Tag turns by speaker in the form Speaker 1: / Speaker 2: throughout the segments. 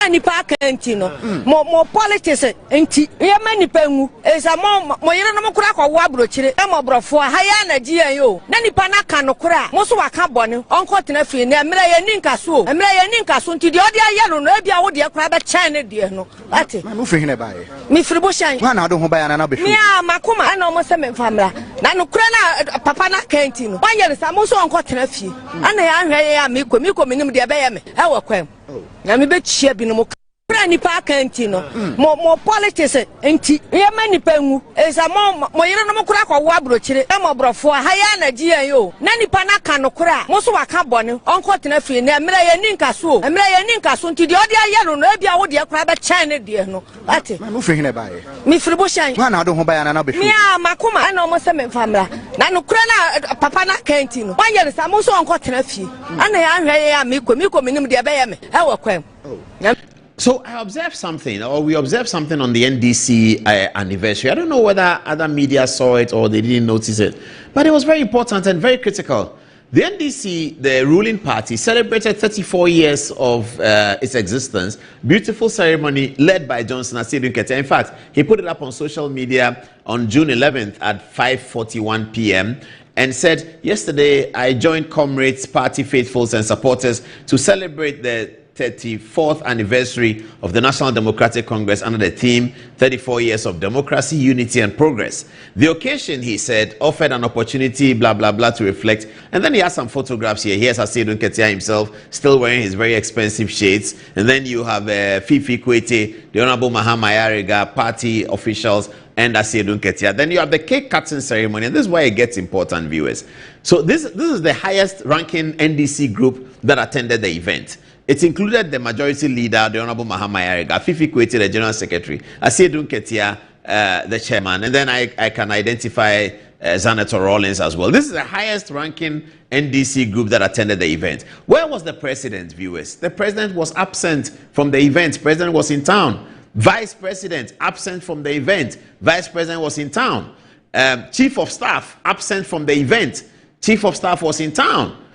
Speaker 1: nipa kanti no mo politics enti ye ma nipa ngu esa mo yere no mokura kwa wo abrochire e mo brofo ha ya na ji yan yo na nipa na ka no kura mo so waka bone onko tena fie na emre ye ni nkaso nti de ode aye no no e bia wo de kura be chan ne de no ati
Speaker 2: mo fi hene baaye
Speaker 1: mi firi bo shan
Speaker 2: wa na do ho baaye na be fi
Speaker 1: mi a makoma na mo se me famra na no kura na papa na kanti no wanye ne sa mo so onko tena fie ana ya hwe ya mi ko minim de be ye me e wo kwam na me be chia bi no mo kura nipa kanti no mo politics enti ye ma nipa ngu esa mo yere no mo kura kwa wo abrochire e mo brofo ha ya na ji yan yo na nipa na ka no kura mo so waka bone onko tena fie na emre ye ni nkaso nti de ode aye no no e bia wo de kura be chan ne de no ati
Speaker 2: mo fi hene baaye
Speaker 1: mi firi bo shan
Speaker 2: wa na do ho baaye na be fi
Speaker 1: mi a makoma na mo se me famra na no kura na papa na kanti no wanye ne sa mo so onko tena fie ana ya hwe ya mi ko minim de be ye me e wo kwam.
Speaker 3: So I observed something, or we observed something on the NDC anniversary. I don't know whether other media saw it or they didn't notice it, but it was very important and very critical. The NDC, the ruling party, celebrated 34 years of its existence. Beautiful ceremony led by Johnson Asiedu Nketia. In fact, he put it up on social media on June 11th at 5:41 p.m. and said, yesterday I joined comrades, party faithfuls and supporters to celebrate the 34th anniversary of the National Democratic Congress under the theme 34 years of democracy, unity and progress. The occasion, he said, offered an opportunity, blah, blah, blah, to reflect. And then he has some photographs here. Here's Asiedu Nketia himself, still wearing his very expensive shades. And then you have Fifi Kwete, the Honorable Mahama Ayariga, party officials, and Asiedu Nketia. Then you have the cake cutting ceremony. And this is why it gets important, viewers. So this is the highest ranking NDC group that attended the event. It included the majority leader, the Honorable Mahama Ayariga, Fifi Kwete, the General Secretary, Asiedu Nketia, the chairman, and then I can identify Senator Rawlings as well. This is the highest ranking NDC group that attended the event. Where was the president, viewers? The president was absent from the event. President was in town. Vice President absent from the event. Vice President was in town. Chief of Staff absent from the event. Chief of Staff was in town.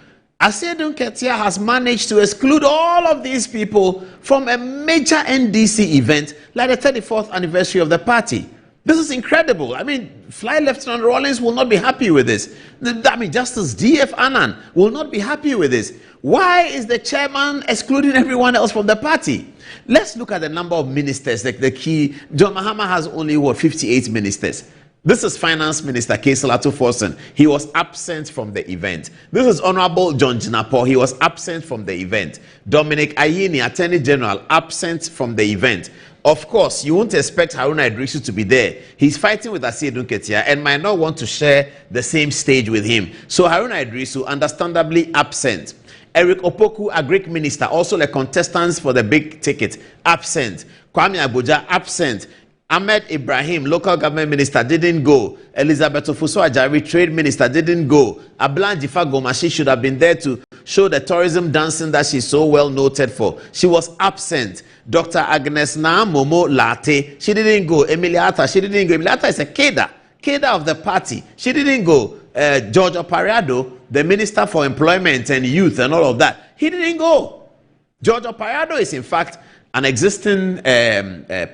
Speaker 3: Asiedu Nketia has managed to exclude all of these people from a major NDC event like the 34th anniversary of the party. This is incredible. I mean, Fly Lieutenant Rawlings will not be happy with this. I mean, Justice D.F. Annan will not be happy with this. Why is the chairman excluding everyone else from the party? Let's look at the number of ministers. The key, John Mahama has only, 58 ministers. This is Finance Minister Kaysel Ato-Forson. He was absent from the event. This is Honorable John Jinapor. He was absent from the event. Dominic Ayini, Attorney General, absent from the event. Of course, you won't expect Haruna Idrisu to be there. He's fighting with Asiedu Nketia and might not want to share the same stage with him. So Haruna Idrisu, understandably absent. Eric Opoku, Agric Minister, also the contestants for the big ticket, absent. Kwame Abuja, absent. Ahmed Ibrahim, local government minister, didn't go. Elizabeth Ofuso-Ajari, trade minister, didn't go. Ablan Jifa Gomashi should have been there to show the tourism dancing that she's so well noted for. She was absent. Dr. Agnes Momo Latte, she didn't go. Emilia Atta, she didn't go. Emilia Atta is a cadre of the party. She didn't go. George Opariado, the minister for employment and youth and all of that, he didn't go. George Opariado is in fact an existing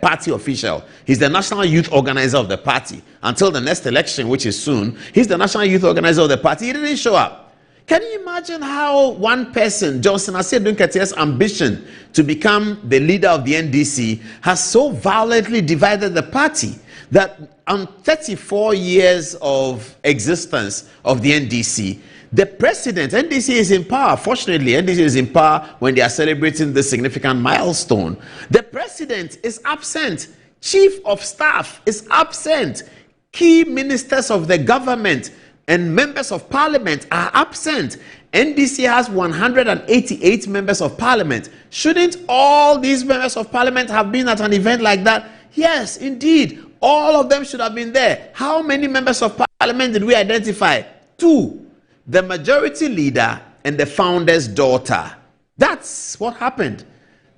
Speaker 3: party official. He's the national youth organizer of the party. Until the next election, which is soon, he's the national youth organizer of the party. He didn't show up. Can you imagine how one person, Johnson Asiedu Nketia's ambition to become the leader of the NDC has so violently divided the party that on 34 years of existence of the NDC, the president, NDC is in power. Fortunately, NDC is in power when they are celebrating this significant milestone. The president is absent. Chief of staff is absent. Key ministers of the government and members of parliament are absent. NDC has 188 members of parliament. Shouldn't all these members of parliament have been at an event like that? Yes, indeed. All of them should have been there. How many members of parliament did we identify? 2. The majority leader and the founder's daughter. That's what happened.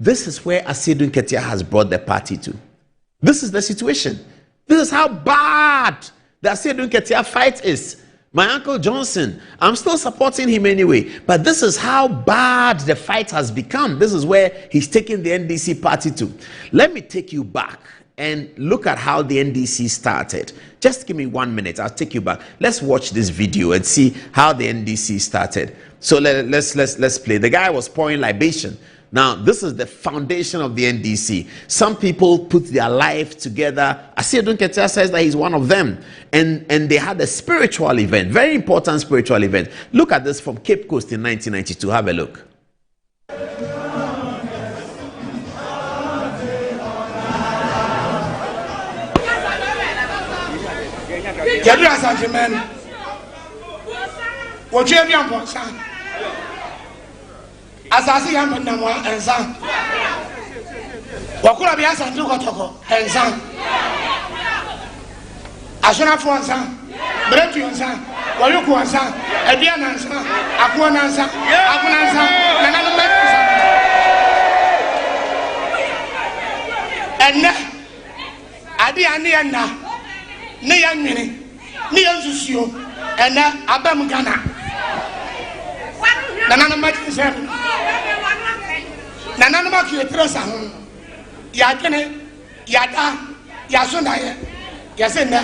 Speaker 3: This is where Asiedu Nketia has brought the party to. This is the situation. This is how bad the Asiedu Nketia fight is. My Uncle Johnson, I'm still supporting him anyway. But this is how bad the fight has become. This is where he's taking the NDC party to. Let me take you back and look at how the NDC started. Just give me 1 minute. I'll take you back. Let's watch this video and see how the NDC started. So let's play. The guy was pouring libation. Now, this is the foundation of the NDC. Some people put their life together. Asiedu Nketia says that he's one of them. And they had a spiritual event, very important spiritual event. Look at this from Cape Coast in 1992. Have a look.
Speaker 4: Asasi ya mnamwa ensan wakula bi asantu kotoko ensan asuna fo ensan bretu ensan waluku ensan ebia na ensan akwo na ensan akuna ensan nana no me enne adi ani enna ne ya nwini ne ya nsusuo enne abam Ghana nana no me ensan nana no ma ki etresa ho ya kene ya da ya so na ye ya se na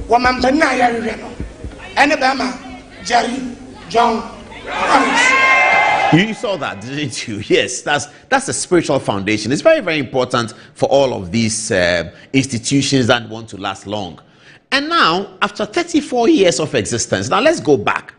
Speaker 4: wo man ban na ya hwehwe no ene ba ma Jerry John
Speaker 3: You saw that, didn't you? Yes, that's a spiritual foundation. It's very, very important for all of these institutions that want to last long. And now, after 34 years of existence, now let's go back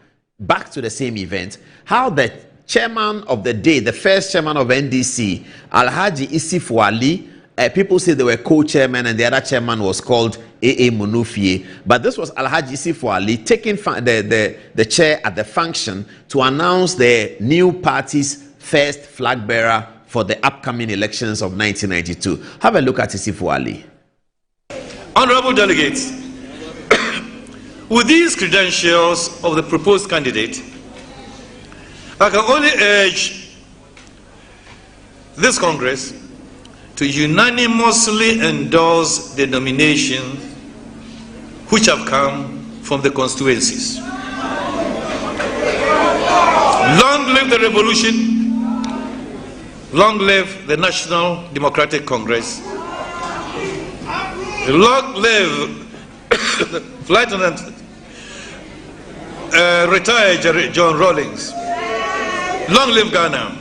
Speaker 3: to the same event. How the chairman of the day, the first chairman of NDC, Alhaji Isifu Ali, people say they were co-chairman and the other chairman was called A.A. Munufie. But this was Alhaji Isifu Ali taking the chair at the function to announce the new party's first flag bearer for the upcoming elections of 1992. Have a look at Isifu Ali.
Speaker 5: Honorable delegates, with these credentials of the proposed candidate, I can only urge this Congress to unanimously endorse the nominations which have come from the constituencies. Long live the revolution, long live the National Democratic Congress, long live the Lieutenant retired John Rawlings, long live Ghana.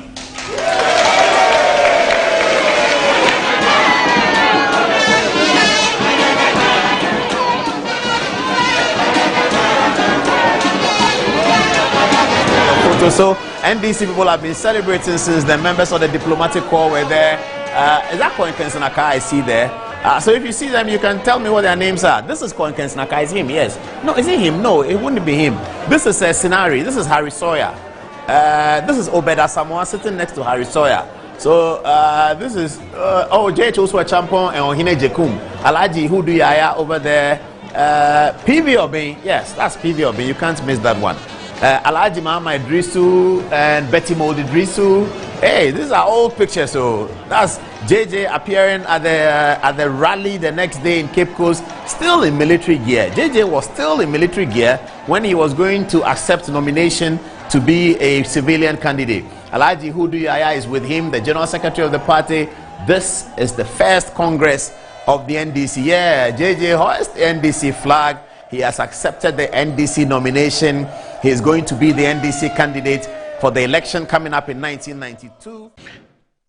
Speaker 3: So NDC people have been celebrating since the members of the diplomatic corps were there. Is that Koen Kensenaka I see there? So if you see them, you can tell me what their names are. This is Koen Kensenaka. Is him? Yes. No, is it him? No, it wouldn't be him. This is Sinari. This is Harry Sawyer. This is Obeda Samoa sitting next to Harry Sawyer. So this is JH Oswa Champon and Ohine Jekum. Alaji Hudu Yaya over there. PV Obin. Yes, that's PV Obin. You can't miss that one. Alhaji Mahama Idrisu and Betty Mold Idrisu. Hey, these are old pictures. So that's JJ appearing at the rally the next day in Cape Coast, still in military gear. JJ was still in military gear when he was going to accept nomination to be a civilian candidate. Alhaji Hudu Yaya is with him, the general secretary of the party. This is the first Congress of the NDC. Yeah, JJ hoists the NDC flag. He has accepted the NDC nomination. He is going to be the NDC candidate for the election coming up in 1992.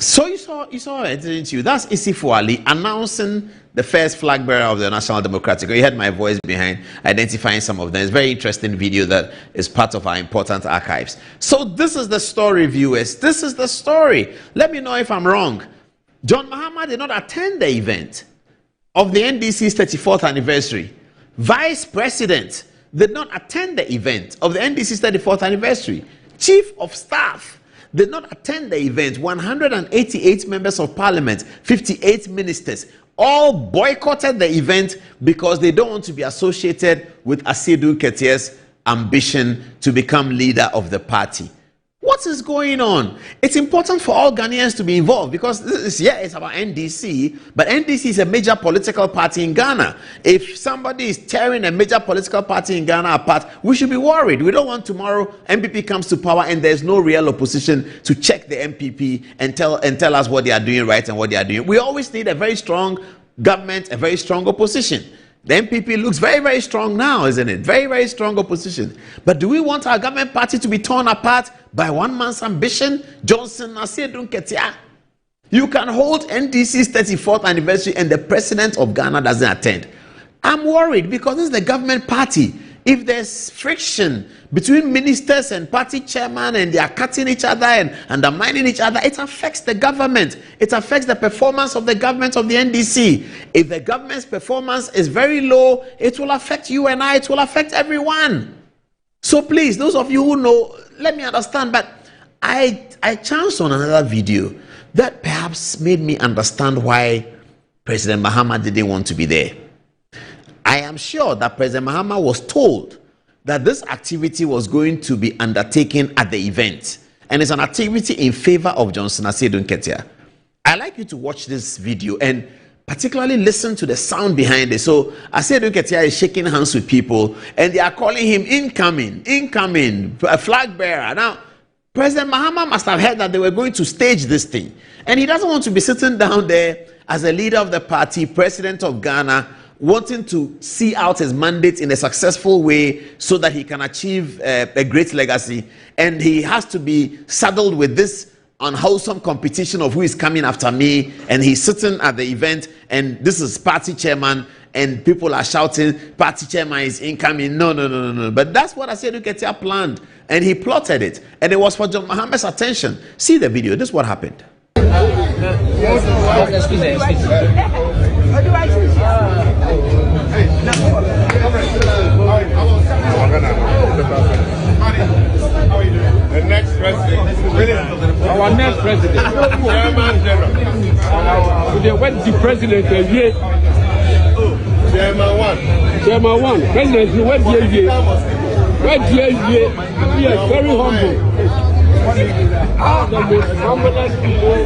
Speaker 3: So you saw it, didn't you? That's Isifu Ali announcing the first flag bearer of the National Democratic. You heard my voice behind identifying some of them. It's a very interesting video that is part of our important archives. So this is the story, viewers. This is the story. Let me know if I'm wrong. John Mahama did not attend the event of the NDC's 34th anniversary. Vice President did not attend the event of the NDC's 34th anniversary. Chief of Staff did not attend the event. 188 members of parliament, 58 ministers, all boycotted the event because they don't want to be associated with Asiedu Nketiah's ambition to become leader of the party. What is going on? It's important for all Ghanaians to be involved because it's about NDC, but NDC is a major political party in Ghana. If somebody is tearing a major political party in Ghana apart, we should be worried. We don't want tomorrow MPP comes to power and there's no real opposition to check the MPP and tell us what they are doing right and what they are doing. We always need a very strong government, a very strong opposition. The MPP looks very, very strong now, isn't it? Very, very strong opposition. But do we want our government party to be torn apart by one man's ambition? Johnson Asiedu Nketia. You can hold NDC's 34th anniversary and the president of Ghana doesn't attend. I'm worried because this is the government party. If there's friction between ministers and party chairman and they are cutting each other and undermining each other, it affects the government. It affects the performance of the government of the NDC. If the government's performance is very low, it will affect you and I. It will affect everyone. So please, those of you who know, let me understand. But I chanced on another video that perhaps made me understand why President Mahama didn't want to be there. I am sure that President Mahama was told that this activity was going to be undertaken at the event. And it's an activity in favor of Johnson Asiedu Nketia. I'd like you to watch this video and particularly listen to the sound behind it. So Asiedu Nketia is shaking hands with people and they are calling him incoming, a flag bearer. Now, President Mahama must have heard that they were going to stage this thing. And he doesn't want to be sitting down there as a leader of the party, president of Ghana, wanting to see out his mandate in a successful way so that he can achieve a great legacy. And he has to be saddled with this unwholesome competition of who is coming after me. And he's sitting at the event and this is party chairman and people are shouting, party chairman is incoming. No. But that's what Asiedu Nketia planned. And he plotted it. And it was for John Mahama's attention. See the video. This is what happened.
Speaker 6: Excuse me.
Speaker 7: The next president.
Speaker 6: Our next president.
Speaker 7: Chairman General.
Speaker 6: When the president is here.
Speaker 7: Chairman one.
Speaker 6: Chairman one. President, when he is here. When he is here. He is very humble. The most humblest people.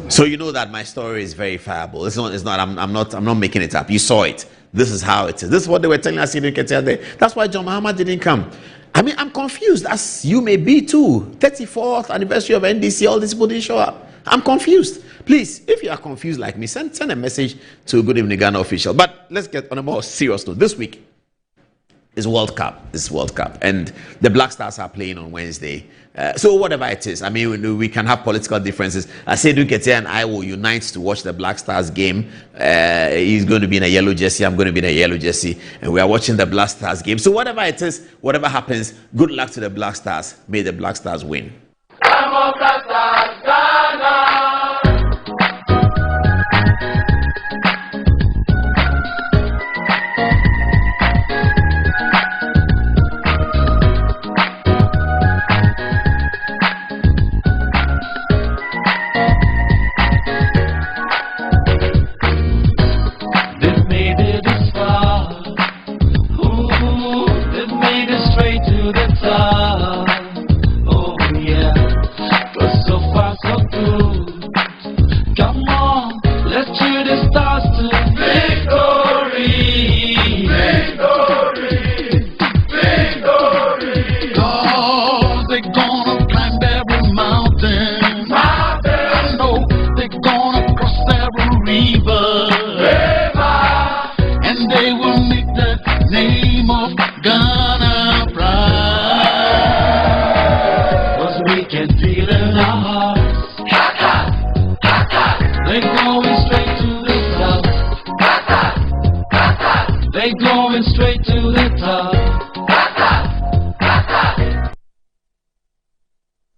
Speaker 3: So you know that my story is verifiable. It's not. I'm not making it up. You saw it. This is how it is. This is what they were telling us in Nketia there. That's why John Mahama didn't come. I mean, I'm confused, as you may be too. 34th anniversary of NDC, all these people didn't show up. I'm confused. Please, if you are confused like me, send a message to Good Evening Ghana official. But let's get on a more serious note. This week is World Cup. This is World Cup, and the Black Stars are playing on Wednesday. So whatever it is, I mean, we can have political differences. Asiedu Nketia and I will unite to watch the Black Stars game. He's going to be in a yellow jersey. I'm going to be in a yellow jersey, and we are watching the Black Stars game. So whatever it is, whatever happens, good luck to the Black Stars. May the Black Stars win.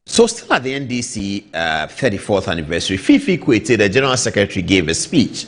Speaker 3: So still at the NDC 34th anniversary, Fifi Kwete, the General Secretary, gave a speech.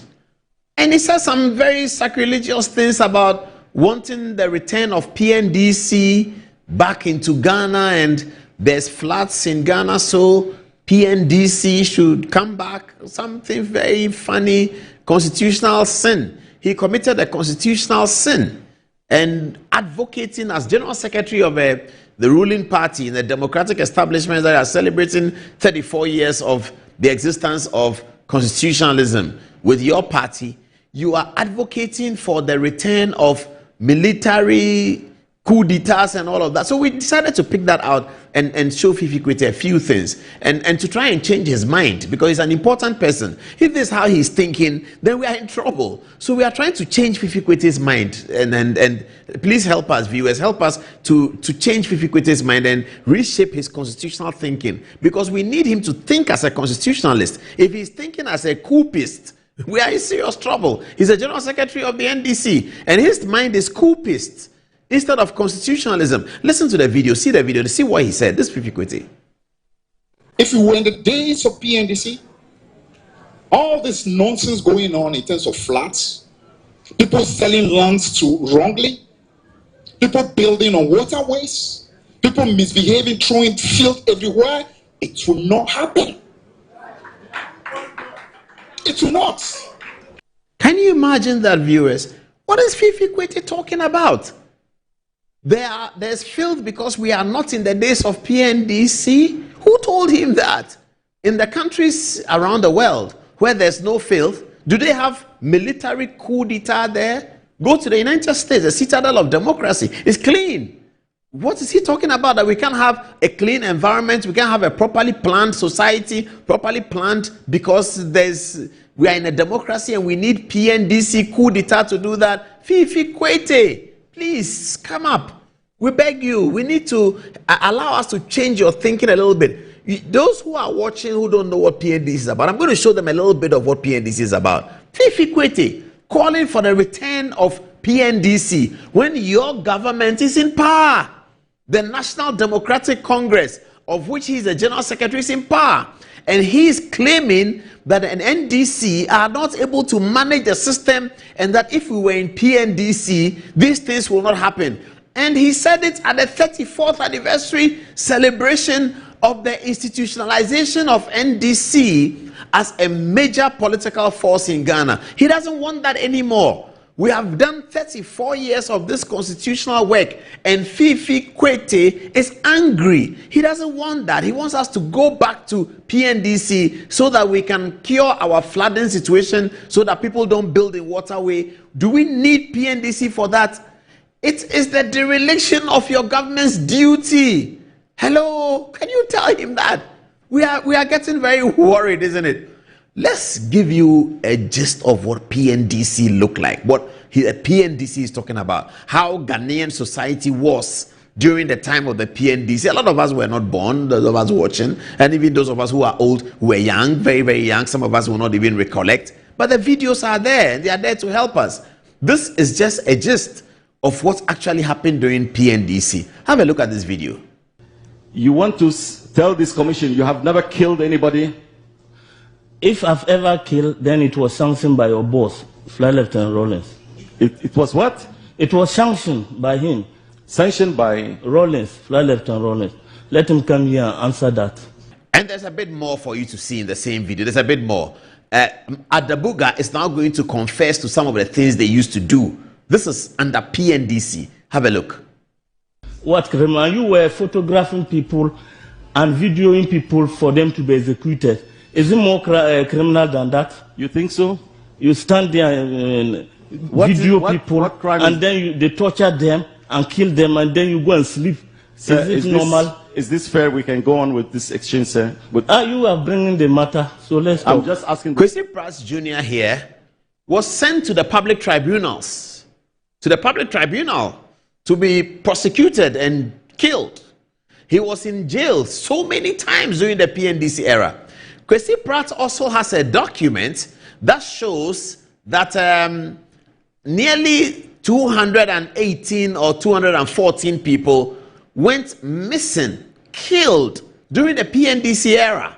Speaker 3: And he said some very sacrilegious things about wanting the return of PNDC back into Ghana, and there's floods in Ghana, so PNDC should come back. Something very funny, constitutional sin. He committed a constitutional sin and advocating as General Secretary of a the ruling party in the democratic establishments that are celebrating 34 years of the existence of constitutionalism with your party, you are advocating for the return of military coup d'etats and all of that. So we decided to pick that out and show Fifi Kwete a few things and to try and change his mind, because he's an important person. If this is how he's thinking, then we are in trouble. So we are trying to change Fifi Kwete's mind, and please help us, viewers, help us to change Fifi Kwete's mind and reshape his constitutional thinking, because we need him to think as a constitutionalist. If he's thinking as a coupist, we are in serious trouble. He's a general secretary of the NDC, and his mind is coupist instead of constitutionalism. Listen to the video, see the video, to see what he said. This is Fifi Kwete.
Speaker 8: If you were in the days of PNDC, all this nonsense going on in terms of flats, people selling lands to wrongly, people building on waterways, people misbehaving, throwing filth everywhere, it will not happen. It will not.
Speaker 3: Can you imagine that, viewers? What is Fifi Kwete talking about? There's filth because we are not in the days of PNDC. Who told him that? In the countries around the world where there's no filth, do they have military coup d'etat there? Go to the United States, the citadel of democracy. It's clean. What is he talking about? That we can't have a clean environment, we can't have a properly planned society, properly planned, because we are in a democracy and we need PNDC coup d'etat to do that. Fifi Kwete, please come up. We beg you. We need to allow us to change your thinking a little bit. Those who are watching who don't know what PNDC is about, I'm going to show them a little bit of what PNDC is about. Fifi Kwete calling for the return of PNDC when your government is in power. The National Democratic Congress, of which he is the General Secretary, is in power. And he is claiming that an NDC are not able to manage the system, and that if we were in PNDC, these things will not happen. And he said it at the 34th anniversary celebration of the institutionalization of NDC as a major political force in Ghana. He doesn't want that anymore. We have done 34 years of this constitutional work, and Fifi Kwete is angry. He doesn't want that. He wants us to go back to PNDC so that we can cure our flooding situation, so that people don't build a waterway. Do we need PNDC for that? It is the dereliction of your government's duty. Hello, can you tell him that? We are getting very worried, isn't it? Let's give you a gist of what PNDC look like, what PNDC is talking about, how Ghanaian society was during the time of the PNDC. A lot of us were not born, those of us watching, and even those of us who are old, who were young, very, very young. Some of us will not even recollect. But the videos are there, and they are there to help us. This is just a gist of what actually happened during PNDC. Have a look at this video.
Speaker 9: You want to tell this commission you have never killed anybody?
Speaker 10: If I've ever killed, then it was sanctioned by your boss, Flight Lieutenant Rollins.
Speaker 9: It was what?
Speaker 10: It was sanctioned by him.
Speaker 9: Sanctioned by?
Speaker 10: Rollins, Flight Lieutenant Rollins. Let him come here and answer that.
Speaker 3: And there's a bit more for you to see in the same video. There's a bit more. Adabuga is now going to confess to some of the things they used to do. This is under PNDC. Have a look.
Speaker 10: What criminal? You were photographing people and videoing people for them to be executed. Is it more criminal than that?
Speaker 9: You think so?
Speaker 10: You stand there and video people, and then they torture them and kill them, and then you go and sleep.
Speaker 9: Sir,
Speaker 10: is it normal?
Speaker 9: Is this fair? We can go on with this exchange, sir. But
Speaker 10: you are bringing the matter, so let's talk.
Speaker 9: I'm just asking.
Speaker 3: Kwesi Pratt Jr. here was sent to the public tribunals, to be prosecuted and killed. He was in jail so many times during the PNDC era. Kwesi Pratt also has a document that shows that nearly 218 or 214 people went missing, killed during the PNDC era.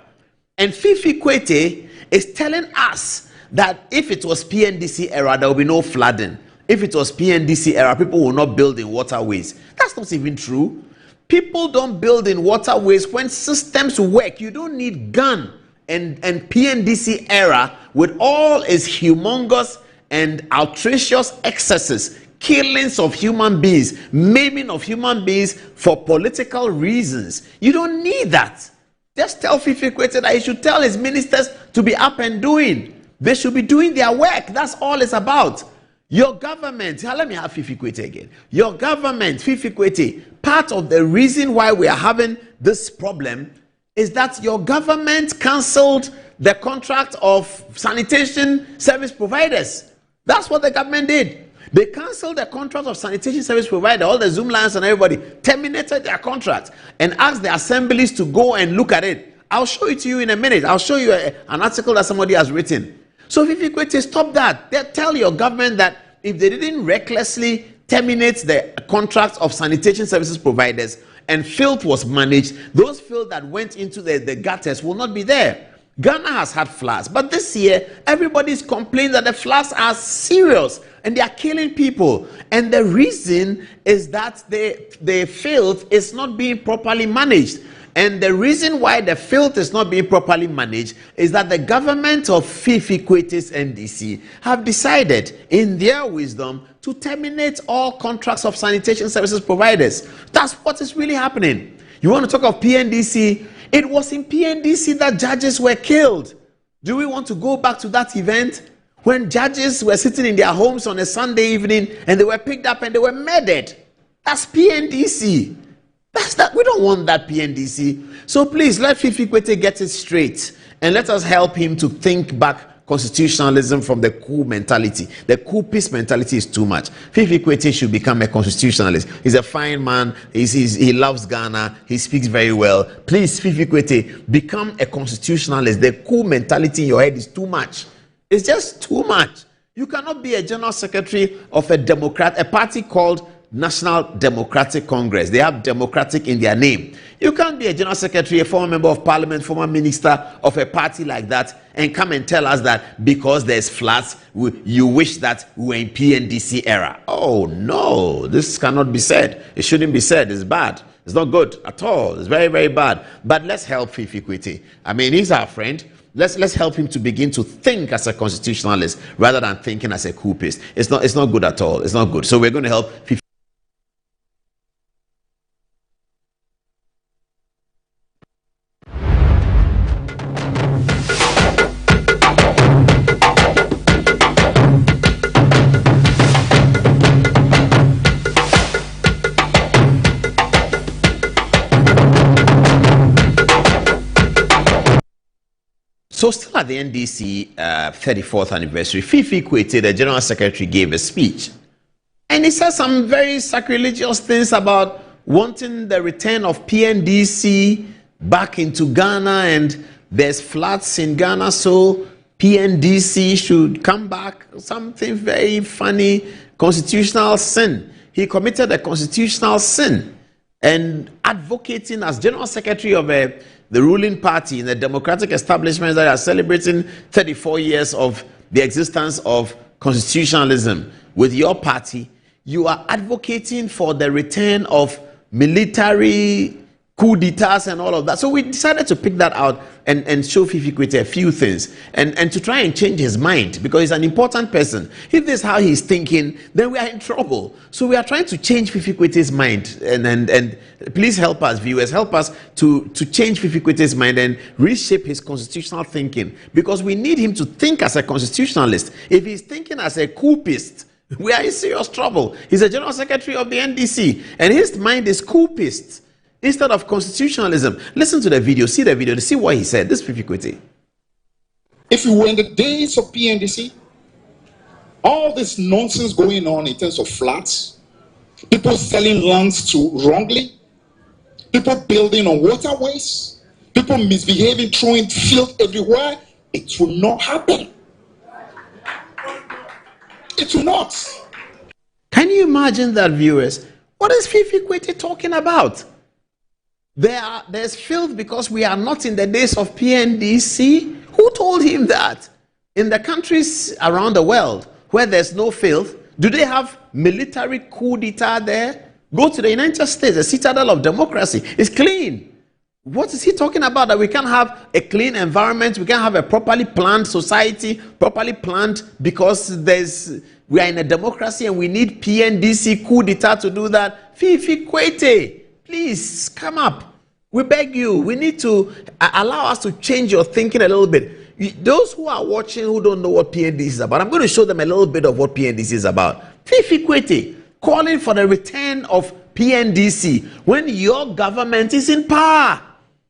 Speaker 3: And Fifi Kwete is telling us that if it was PNDC era, there will be no flooding. If it was PNDC era, people will not build in waterways. That's not even true. People don't build in waterways when systems work. You don't need gun. And PNDC era, with all its humongous and outrageous excesses, killings of human beings, maiming of human beings for political reasons. You don't need that. Just tell Fifi Kwete that he should tell his ministers to be up and doing. They should be doing their work. That's all it's about. Your government, let me have Fifi Kwete again. Your government, Fifi Kwete, part of the reason why we are having this problem is that your government cancelled the contract of sanitation service providers. That's what the government did. They cancelled the contract of sanitation service provider. All the Zoom lines and everybody terminated their contract and asked the assemblies to go and look at it. I'll show it to you in a minute. I'll show you an article that somebody has written. So Fifi Kwete, stop that. They tell your government that if they didn't recklessly terminate the contracts of sanitation services providers and filth was managed, those filth that went into the gutters will not be there. Ghana has had floods, but this year everybody's complaining that the floods are serious and they are killing people. And the reason is that the filth is not being properly managed. And the reason why the filth is not being properly managed is that the government of Fifi Kwete's NDC have decided in their wisdom to terminate all contracts of sanitation services providers. That's what is really happening. You want to talk of PNDC? It was in PNDC that judges were killed. Do we want to go back to that event when judges were sitting in their homes on a Sunday evening and they were picked up and they were murdered? That's PNDC. That's that. We don't want that PNDC. So please let Fifi Kwete get it straight and let us help him to think back constitutionalism from the coup mentality. The coupist mentality is too much. Fifi Kwete should become a constitutionalist. He's a fine man. He loves Ghana. He speaks very well. Please, Fifi Kwete, become a constitutionalist. The coup mentality in your head is too much. It's just too much. You cannot be a general secretary of a party called National Democratic Congress. They have democratic in their name. You can't be a general secretary, a former member of parliament, former minister of a party like that and come and tell us that because there's floods, you wish that we were in PNDC era. Oh no, this cannot be said. It shouldn't be said. It's bad. It's not good at all. It's very, very bad. But let's help Fifi Kwete. I mean, he's our friend. Let's help him to begin to think as a constitutionalist rather than thinking as a coupist. It's not good at all. It's not good. So we're going to help Fifi. So still at the NDC 34th anniversary, Fifi Kwete, the General Secretary, gave a speech. And he said some very sacrilegious things about wanting the return of PNDC back into Ghana, and there's floods in Ghana, so PNDC should come back. Something very funny, constitutional sin. He committed a constitutional sin and advocating as General Secretary of the ruling party in the democratic establishments that are celebrating 34 years of the existence of constitutionalism with your party. You are advocating for the return of military coup d'etats and all of that. So we decided to pick that out and show Fifi Kwete a few things and to try and change his mind, because he's an important person. If this is how he's thinking, then we are in trouble. So we are trying to change Fifi Kwete's mind, and please help us, viewers, help us to change Fifi Kwete's mind and reshape his constitutional thinking, because we need him to think as a constitutionalist. If he's thinking as a coupist, we are in serious trouble. He's a General Secretary of the NDC and his mind is coupist instead of constitutionalism. Listen to the video, see the video to see what he said. This is Fifi Kwete.
Speaker 8: If you were in the days of PNDC, all this nonsense going on in terms of flats, people selling lands wrongly, people building on waterways, people misbehaving, throwing filth everywhere, it will not happen. It will not.
Speaker 3: Can you imagine that, viewers? What is Fifi Kwete talking about? There's filth because we are not in the days of PNDC. Who told him that? In the countries around the world where there's no filth, do they have military coup d'etat there? Go to the United States, the citadel of democracy. It's clean. What is he talking about? That we can't have a clean environment, we can't have a properly planned society, properly planned, because we are in a democracy and we need PNDC coup d'etat to do that. Fifi Kwete, please come up. We beg you. We need to allow us to change your thinking a little bit. Those who are watching who don't know what PNDC is about, I'm going to show them a little bit of what PNDC is about. Fifi Kwete calling for the return of PNDC when your government is in power.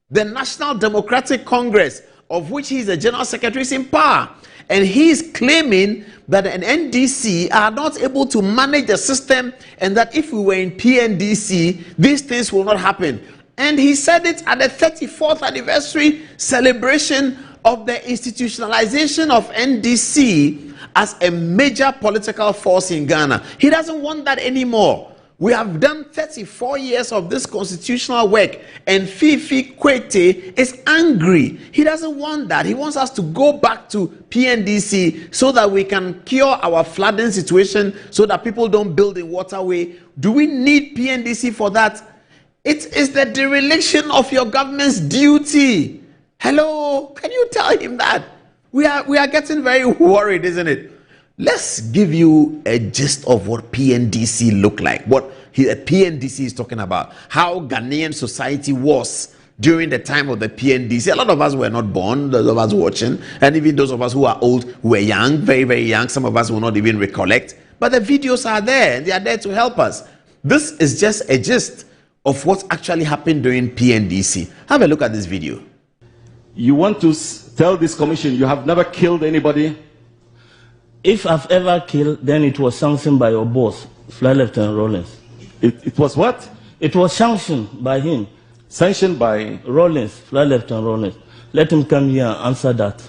Speaker 3: The National Democratic Congress, of which he is the General Secretary, is in power. And he is claiming that an NDC are not able to manage the system, and that if we were in PNDC, these things will not happen. And he said it at the 34th anniversary celebration of the institutionalization of NDC as a major political force in Ghana. He doesn't want that anymore. We have done 34 years of this constitutional work, and Fifi Kwete is angry. He doesn't want that. He wants us to go back to PNDC so that we can cure our flooding situation, so that people don't build a waterway. Do we need PNDC for that? It is the dereliction of your government's duty. Hello, can you tell him that? We are getting very worried, isn't it? Let's give you a gist of what PNDC look like, what PNDC is talking about, how Ghanaian society was during the time of the PNDC. A lot of us were not born, those of us watching, and even those of us who are old, who were young, very, very young, some of us will not even recollect. But the videos are there, and they are there to help us. This is just a gist of what actually happened during PNDC. Have a look at this video.
Speaker 9: You want to tell this commission you have never killed anybody?
Speaker 10: If I've ever killed, then it was sanctioned by your boss, Flight Lieutenant Rollins.
Speaker 9: It was what?
Speaker 10: It was sanctioned by him.
Speaker 9: Sanctioned by?
Speaker 10: Rollins, Flight Lieutenant Rollins. Let him come here and answer that.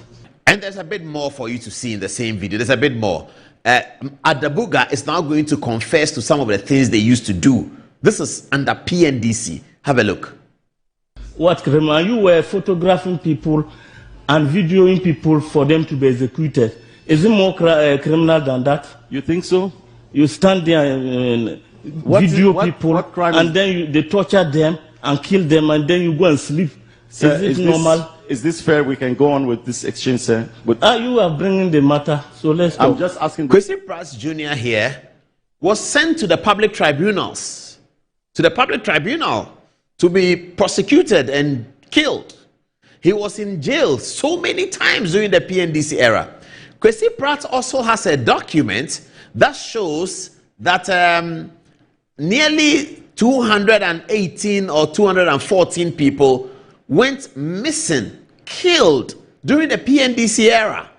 Speaker 3: And there's a bit more for you to see in the same video. There's a bit more. Adabuga is now going to confess to some of the things they used to do. This is under PNDC. Have a look.
Speaker 10: What, Krema? You were photographing people and videoing people for them to be executed. Is it more criminal than that?
Speaker 9: You think so?
Speaker 10: You stand there and video people, and then they torture them and kill them, and then you go and sleep.
Speaker 9: Sir,
Speaker 10: is it normal?
Speaker 9: Is this fair? We can go on with this exchange, sir. But
Speaker 10: you are bringing the matter, so let's talk.
Speaker 9: I'm just asking.
Speaker 3: Kwesi Pratt Jr. here was sent to the public tribunals, to be prosecuted and killed. He was in jail so many times during the PNDC era. Kwesi Pratt also has a document that shows that nearly 218 or 214 people went missing, killed during the PNDC era.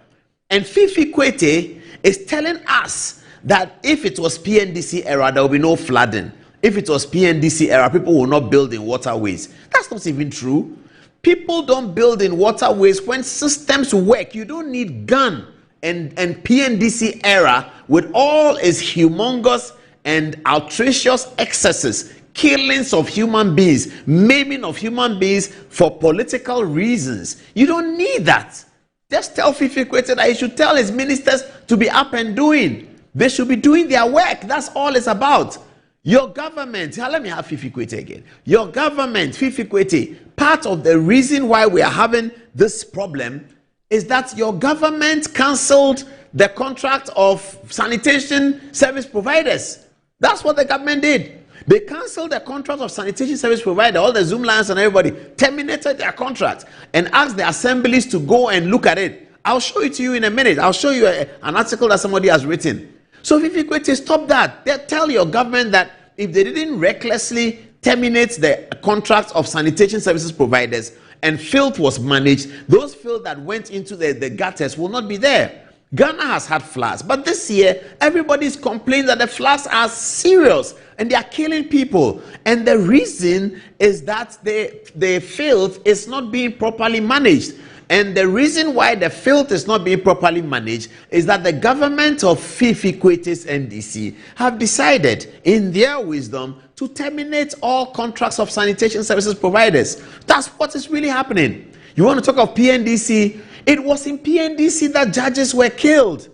Speaker 3: And Fifi Kwete is telling us that if it was PNDC era, there will be no flooding. If it was PNDC era, people will not build in waterways. That's not even true. People don't build in waterways when systems work. You don't need gun. And PNDC era, with all its humongous and outrageous excesses, killings of human beings, maiming of human beings for political reasons. You don't need that. Just tell Fifi Kwete that he should tell his ministers to be up and doing. They should be doing their work. That's all it's about. Your government, let me have Fifi Kwete again. Your government, Fifi Kwete, part of the reason why we are having this problem is that your government cancelled the contract of sanitation service providers. That's what the government did. They cancelled the contract of sanitation service provider. All the Zoom lines and everybody terminated their contract and asked the assemblies to go and look at it. I'll show it to you in a minute. I'll show you an article that somebody has written. So Fifi Kwete, stop that. They tell your government that if they didn't recklessly terminate the contracts of sanitation services providers and filth was managed, those filth that went into the gutters will not be there. Ghana has had floods, but this year everybody's complaining that the floods are serious and they are killing people. And the reason is that the filth is not being properly managed. And the reason why the filth is not being properly managed is that the government of Fifi Kwete's NDC have decided in their wisdom to terminate all contracts of sanitation services providers. That's what is really happening. You want to talk of PNDC? It was in PNDC that judges were killed.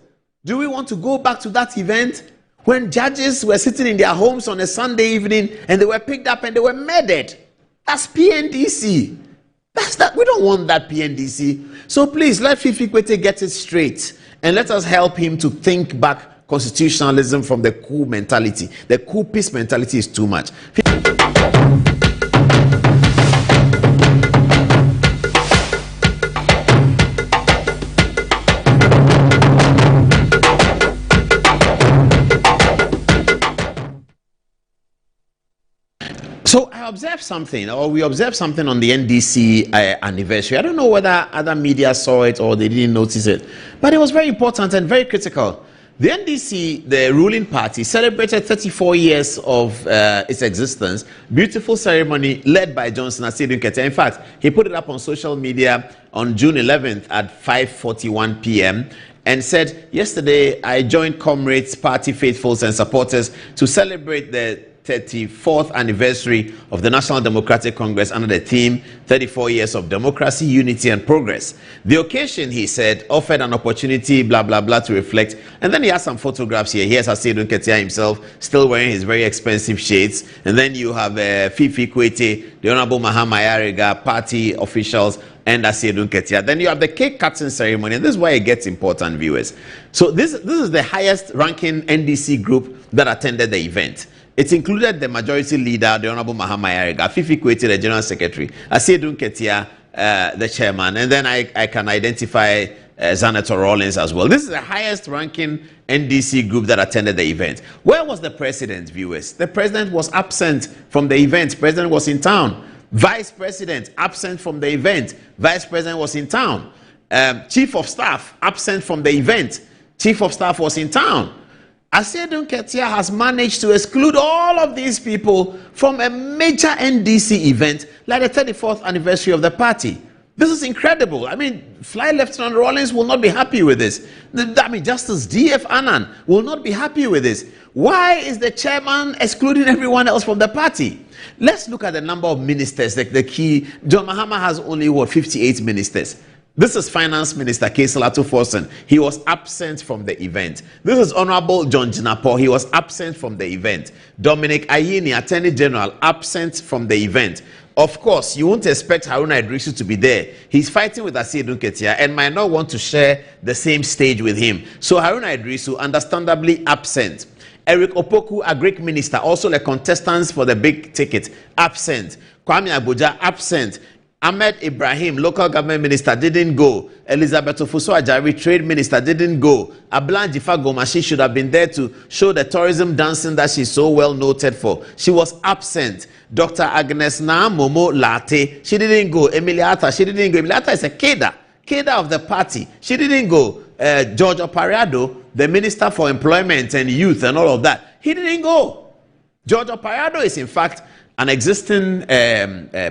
Speaker 3: Do we want to go back to that event when judges were sitting in their homes on a Sunday evening and they were picked up and they were murdered? That's PNDC. That's that. We don't want that PNDC. So please let Fifi Kwete get it straight and let us help him to think back constitutionalism from the coup mentality. The coup peace mentality is too much. So I observed something, or we observed something on the NDC anniversary. I don't know whether other media saw it or they didn't notice it, but it was very important and very critical. The NDC, the ruling party, celebrated 34 years of its existence. Beautiful ceremony led by Johnson Asiedu Nketia. In fact, he put it up on social media on June 11th at 5:41 p.m. and said, yesterday I joined comrades, party faithfuls and supporters to celebrate the 34th anniversary of the National Democratic Congress under the theme 34 years of democracy, unity and progress. The occasion, he said, offered an opportunity, blah, blah, blah, to reflect. And then he has some photographs here. Here's Asiedu Nketia himself, still wearing his very expensive shades. And then you have Fifi Kwete, the Honorable Mahama Ayariga, party officials, and Asiedu Nketia. Then you have the cake cutting ceremony. And this is why it gets important, viewers. So this is the highest ranking NDC group that attended the event. It included the majority leader, the Honorable Mahama Ayariga, Fifi Kwete, the General Secretary, Asiedu Nketia, the chairman, and then I can identify Senator Rawlings as well. This is the highest ranking NDC group that attended the event. Where was the president, viewers? The president was absent from the event. President was in town. Vice President absent from the event. Vice President was in town. Chief of Staff absent from the event. Chief of Staff was in town. Asiedu Nketia has managed to exclude all of these people from a major NDC event like the 34th anniversary of the party. This is incredible. I mean, Fly Lieutenant Rawlings will not be happy with this. Justice D.F. Annan will not be happy with this. Why is the chairman excluding everyone else from the party? Let's look at the number of ministers. The key, John Mahama has only, 58 ministers. This is Finance Minister Kaisel Atuforsen. He was absent from the event. This is Honorable John Jinapo. He was absent from the event. Dominic Ayini, Attorney General, absent from the event. Of course, you won't expect Haruna Idrisu to be there. He's fighting with Asiedu Nketia and might not want to share the same stage with him. So Haruna Idrisu, understandably absent. Eric Opoku, a Greek minister, also the contestants for the big ticket, absent. Kwame Abuja, absent. Ahmed Ibrahim, local government minister, didn't go. Elizabeth Ofuso-Ajari, trade minister, didn't go. Ablan Jifa-Goma, she should have been there to show the tourism dancing that she's so well noted for. She was absent. Dr. Agnes Momo Latte, she didn't go. Emilia Atta, she didn't go. Emilia Atta is a cadre of the party. She didn't go. George Opariado, the minister for employment and youth and all of that, he didn't go. George Opariado is in fact an existing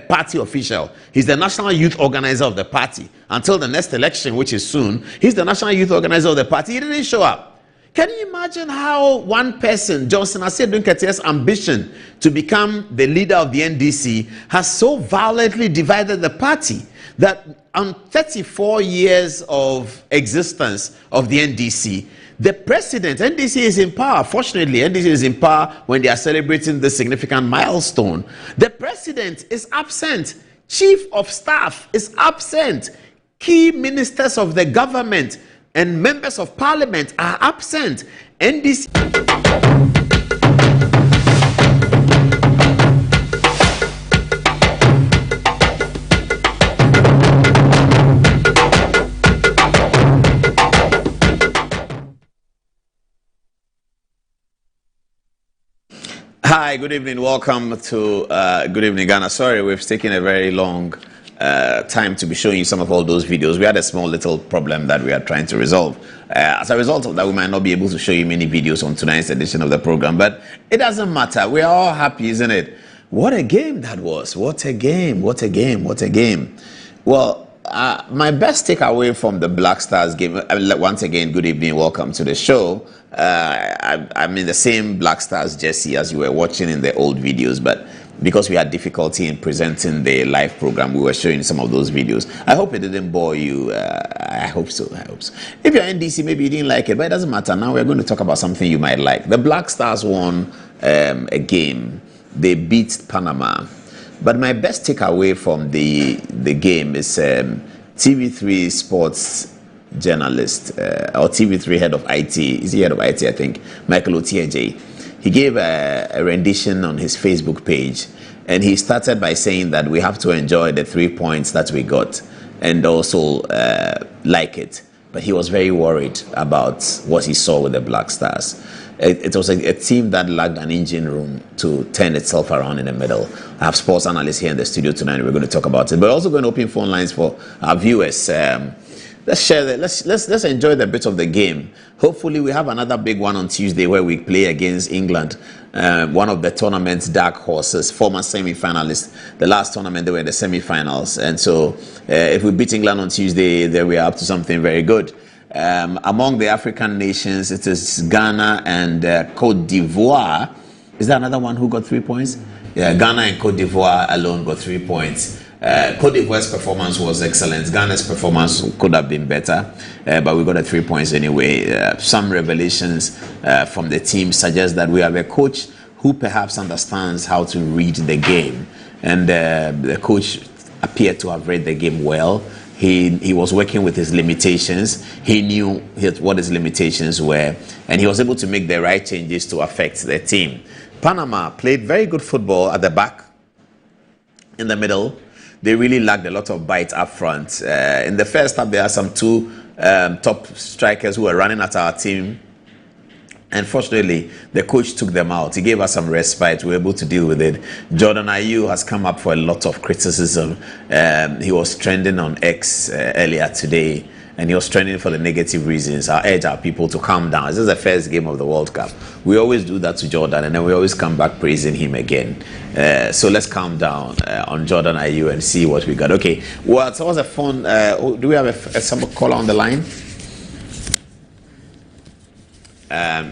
Speaker 3: party official. He's the national youth organizer of the party. Until the next election, which is soon, he's the national youth organizer of the party. He didn't show up. Can you imagine how one person, Johnson Asiedu Nketia's ambition to become the leader of the NDC has so violently divided the party that on 34 years of existence of the NDC, the president, NDC is in power. Fortunately, NDC is in power when they are celebrating this significant milestone. The president is absent. Chief of staff is absent. Key ministers of the government and members of parliament are absent. NDC... Hi, good evening. Welcome to Good Evening Ghana. Sorry, we've taken a very long time to be showing you some of all those videos. We had a small little problem that we are trying to resolve. As a result of that, we might not be able to show you many videos on tonight's edition of the program, but it doesn't matter. We are all happy, isn't it? What a game that was. What a game. What a game. What a game. Well, my best takeaway from the Black Stars game, once again, good evening, welcome to the show. I'm in the same Black Stars jersey as you were watching in the old videos, but because we had difficulty in presenting the live program, we were showing some of those videos. I hope it didn't bore you. I hope so. I hope so. If you're NDC, maybe you didn't like it, but it doesn't matter. Now we're going to talk about something you might like. The Black Stars won a game. They beat Panama. But my best takeaway from the game is TV3 sports journalist or TV3 head of IT. Is he head of IT? I think Michael Otieje. He gave a rendition on his Facebook page, and he started by saying that we have to enjoy the 3 points that we got and also like it. But he was very worried about what he saw with the Black Stars. It was a team that lacked an engine room to turn itself around in the middle. I have sports analysts here in the studio tonight. We're going to talk about it. But also going to open phone lines for our viewers. Let's share that. Let's enjoy the bit of the game. Hopefully, we have another big one on Tuesday where we play against England, one of the tournament's dark horses, former semi-finalists. The last tournament they were in the semi-finals, and so if we beat England on Tuesday, then we are up to something very good. Among the African nations, it is Ghana and Cote d'Ivoire. Is there another one who got 3 points? Yeah, Ghana and Cote d'Ivoire alone got 3 points. Cote d'Ivoire's performance was excellent. Ghana's performance could have been better, but we got a 3 points anyway. Some revelations from the team suggest that we have a coach who perhaps understands how to read the game, and the coach appeared to have read the game well. He was working with his limitations. He knew what his limitations were, and he was able to make the right changes to affect the team. Panama played very good football at the back, in the middle. They really lacked a lot of bite up front. In the first half, there are some two top strikers who were running at our team. And fortunately, the coach took them out. He gave us some respite. We were able to deal with it. Jordan Ayew has come up for a lot of criticism. He was trending on X earlier today, and he was trending for the negative reasons. I urge our people to calm down. This is the first game of the World Cup. We always do that to Jordan, and then we always come back praising him again. So let's calm down on Jordan Ayew and see what we got. Okay, well, so was a phone. Do we have some caller on the line?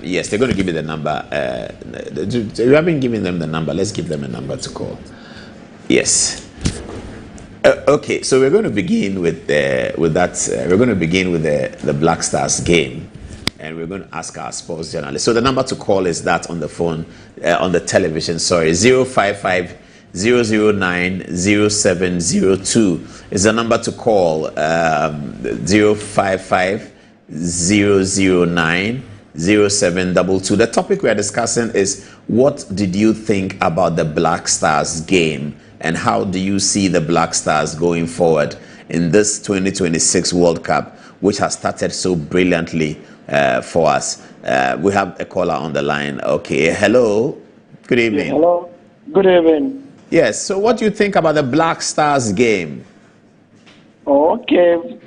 Speaker 3: Yes, they're going to give me the number. You haven't given them the number. Let's give them a number to call. Yes. Okay, so we're going to begin with that. We're going to begin with the Black Stars game, and we're going to ask our sports journalist. So the number to call is that on the phone, on the television. Sorry, 055 009 0702 is the number to call. 055 009 0722. The topic we are discussing is, what did you think about the Black Stars game, and how do you see the Black Stars going forward in this 2026 World Cup, which has started so brilliantly for us? We have a caller on the line. Okay, hello. Good evening.
Speaker 11: Yeah, hello. Good evening.
Speaker 3: Yes, so what do you think about the Black Stars game?
Speaker 11: Okay.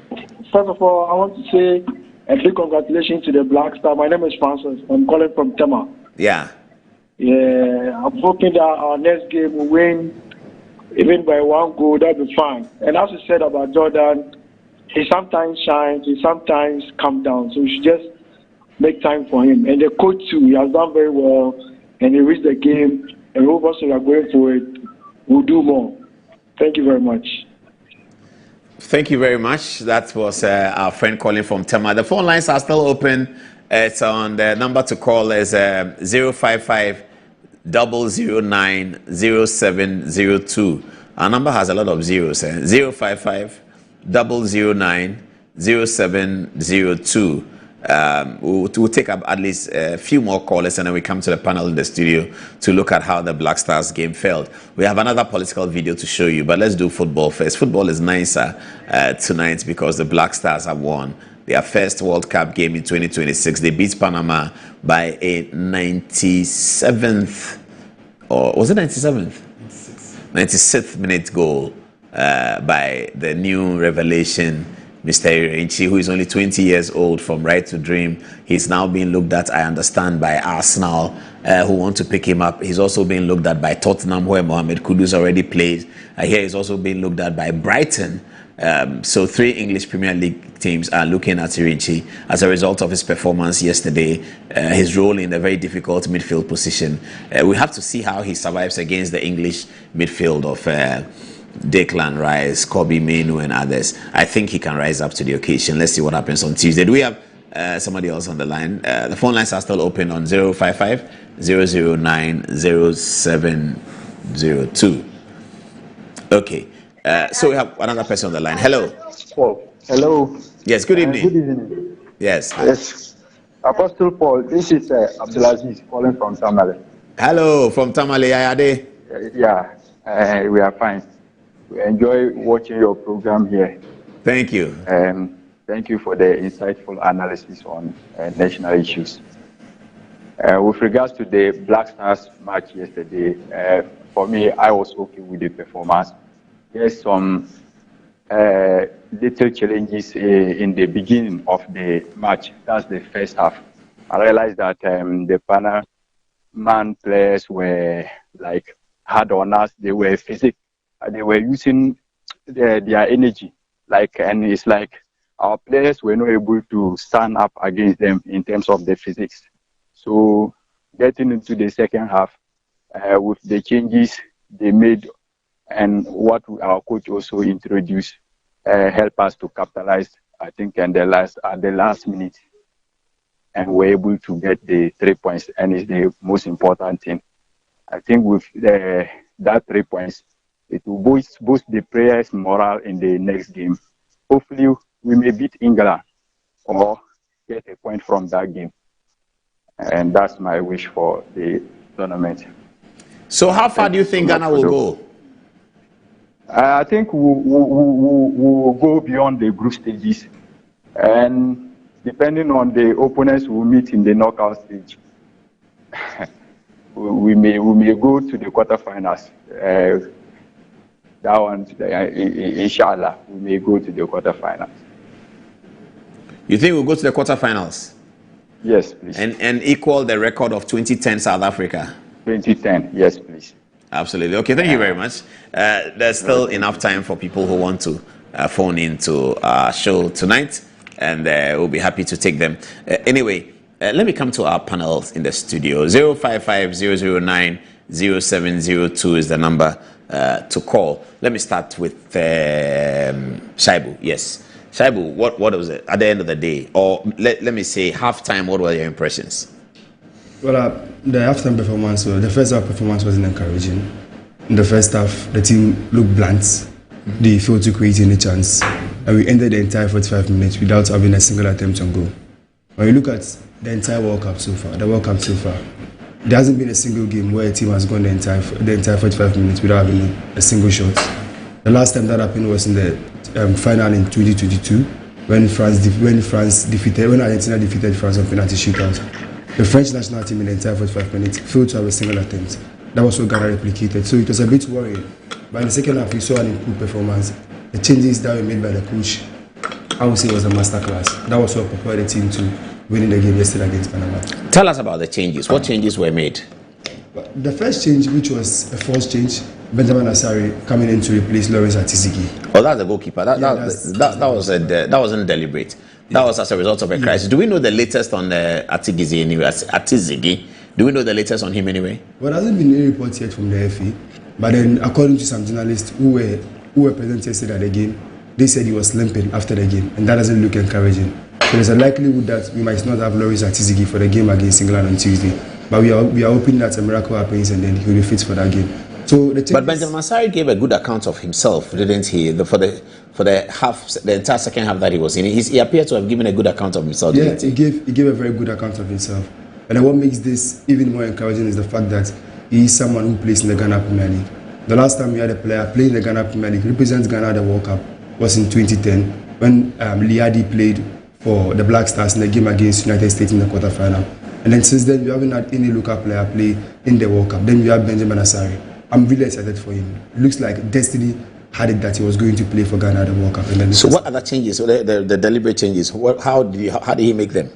Speaker 11: First of all, I want to say a big congratulations to the Black Star. My name is Francis. I'm calling from Tema.
Speaker 3: Yeah.
Speaker 11: Yeah, I'm hoping that our next game will win, even by 1 goal. That'll be fine. And as you said about Jordan, he sometimes shines, he sometimes comes down. So we should just make time for him. And the coach too, he has done very well, and he reached the game. And we also are going for it. We'll do more. Thank you very much.
Speaker 3: Thank you very much. That was our friend calling from Tema. The phone lines are still open. It's on the number to call is 055 009 0702. Our number has a lot of zeros. 055 009 0702. We'll take up at least a few more callers, and then we come to the panel in the studio to look at how the Black Stars game failed. We have another political video to show you, but let's do football first. Football is nicer tonight because the Black Stars have won their first World Cup game in 2026. They beat Panama by a 97th, or was it 97th? 96th minute goal by the new revelation, Mr. Irenchi, who is only 20 years old, from Right to Dream. He's now being looked at, I understand, by Arsenal, who want to pick him up. He's also being looked at by Tottenham, where Mohamed Kudus already plays. I hear he's also being looked at by Brighton. So 3 English Premier League teams are looking at Irenchi as a result of his performance yesterday, his role in a very difficult midfield position. We have to see how he survives against the English midfield of Declan Rice, Kobe Mainoo, and others. I think he can rise up to the occasion. Let's see what happens on Tuesday. Do we have somebody else on the line? The phone lines are still open on 055 009 0702. Okay. So we have another person on the line. Hello.
Speaker 12: Paul. Hello.
Speaker 3: Yes, good evening.
Speaker 12: Good evening.
Speaker 3: Yes.
Speaker 12: Yes. Apostle Paul, this is Abdulaziz calling from Tamale.
Speaker 3: Hello, from Tamale, Ayade.
Speaker 12: Yeah, we are fine. We enjoy watching your program here.
Speaker 3: Thank you.
Speaker 12: Thank you for the insightful analysis on national issues. With regards to the Black Stars match yesterday, for me, I was okay with the performance. There's some little challenges in the beginning of the match. That's the first half. I realized that the Panama players were like hard on us. They were physical. They were using their energy. And it's like our players were not able to stand up against them in terms of the physics. So getting into the second half, with the changes they made and what our coach also introduced, help us to capitalize, I think, at the last minute, and we're able to get the 3 points, and it's the most important thing. I think with that 3 points, it will boost the players' morale in the next game. Hopefully, we may beat England or get a point from that game, and that's my wish for the tournament.
Speaker 3: So, how far do you think Ghana will go?
Speaker 12: I think we'll go beyond the group stages, and depending on the opponents we'll meet in the knockout stage, we may go to the quarterfinals. That one, inshallah, we may go to the quarterfinals.
Speaker 3: You think we'll go to the quarterfinals?
Speaker 12: Yes, please.
Speaker 3: And equal the record of 2010 South Africa?
Speaker 12: 2010, yes, please.
Speaker 3: Absolutely. Okay, thank you very much. There's still enough time for people who want to phone in to our show tonight, and we'll be happy to take them. Anyway, let me come to our panels in the studio. 055-009-0702 is the number to call. Let me start with Shaibu. Yes. Shaibu, what was it at the end of the day? Or let me say halftime, what were your impressions?
Speaker 13: Well, the halftime performance, the first half performance wasn't encouraging. In the first half, the team looked blunt. They failed to create any chance. And we ended the entire 45 minutes without having a single attempt on goal. When you look at the entire World Cup so far, there hasn't been a single game where a team has gone the entire 45 minutes without having a single shot. The last time that happened was in the final in 2022 when Argentina defeated France on penalty shootout. The French national team in the entire 45 minutes failed to have a single attempt. That was what Ghana replicated. So it was a bit worrying. But in the second half, we saw an improved performance. The changes that were made by the coach, I would say, was a masterclass. That was what prepared the team to winning the game yesterday against Panama.
Speaker 3: Tell us about the changes. What changes were made?
Speaker 13: The first change, which was a false change, Benjamin Asare coming in to replace Lawrence Atizigi.
Speaker 3: Oh, that's the goalkeeper. That wasn't deliberate. That was as a result of a crisis. Do we know the latest on Atizigi anyway? Atizigi. Do we know the latest on him anyway?
Speaker 13: Well, there hasn't been any reports yet from the FA. But then, according to some journalists who were present yesterday at the game, they said he was limping after the game, and that doesn't look encouraging. So there's a likelihood that we might not have Lawrence Atizigi for the game against England on Tuesday. But we are hoping that a miracle happens and then he'll be fit for that game. So but
Speaker 3: Benjamin Asare gave a good account of himself, didn't he? For the entire second half that he was in, he appeared to have given a good account of himself.
Speaker 13: Yeah, he gave a very good account of himself. And then what makes this even more encouraging is the fact that he is someone who plays in the Ghana Premier League. The last time we had a player playing in the Ghana Premier League, represents Ghana at the World Cup, was in 2010 when Liadi played for the Black Stars in the game against United States in the quarterfinal. And then since then, we haven't had any local player play in the World Cup. Then we have Benjamin Asare. I'm really excited for him. It looks like destiny had it that he was going to play for Ghana at the World Cup. And then
Speaker 3: so what other changes? So the deliberate changes, how did he make them?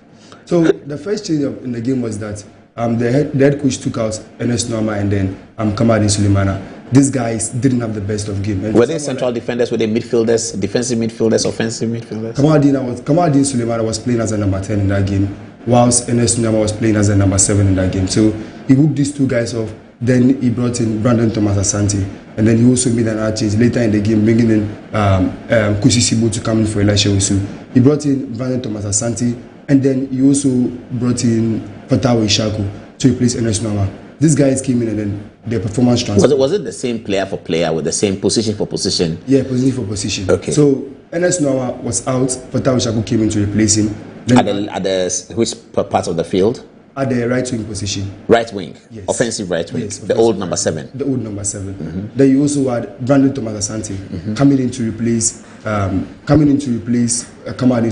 Speaker 13: So the first change in the game was that the head coach took out Ernest Nuama and then Kamaldeen Sulemana. These guys didn't have the best of game.
Speaker 3: Were they central defenders? Were they midfielders, defensive midfielders, offensive midfielders?
Speaker 13: Kamaldeen Sulemana was playing as a number 10 in that game, whilst Ernest Nuama was playing as a number 7 in that game. So he booked these two guys off. Then he brought in Brandon Thomas Asante, and then he also made another change later in the game, bringing in Kusi Sibo to come in for Elisha Osu. He brought in Brandon Thomas Asante, and then he also brought in Fatawu Ishaku to replace Ernest Nuama. these guys came in and then their performance transferred.
Speaker 3: Was it the same player for player with the same position for position?
Speaker 13: Yeah, position for position.
Speaker 3: Okay.
Speaker 13: So Ernest Noah was out. Fatawu Shako came in to replace him. Then
Speaker 3: At the which part of the field?
Speaker 13: At the right wing position.
Speaker 3: Right wing?
Speaker 13: Yes.
Speaker 3: Offensive right wing?
Speaker 13: Yes,
Speaker 3: the old number 7?
Speaker 13: The old number 7. Then you also had Brandon Thomas Asante coming in to replace Kamaldeen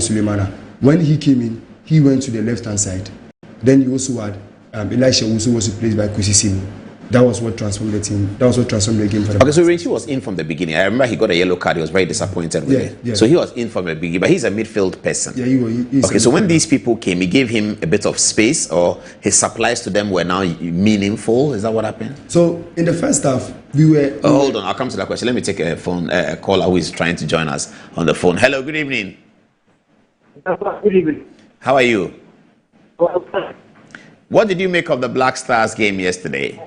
Speaker 13: Sulemana. When he came in, he went to the left-hand side. Then you also had Elisha Owusu was replaced by Kwesi Semu. That was what transformed the team. That was what transformed the game for the
Speaker 3: Okay, so Renchi was in from the beginning. I remember he got a yellow card. He was very disappointed with it.
Speaker 13: Yeah.
Speaker 3: So he was in from the beginning, but he's a midfield person.
Speaker 13: Yeah, he's
Speaker 3: okay, so when these people came, he gave him a bit of space, or his supplies to them were now meaningful. Is that what happened?
Speaker 13: So in the first half, we were...
Speaker 3: hold on, I'll come to that question. Let me take a phone a caller who is trying to join us on the phone. Hello, good evening.
Speaker 14: Good evening.
Speaker 3: How are you? What did you make of the Black Stars game yesterday?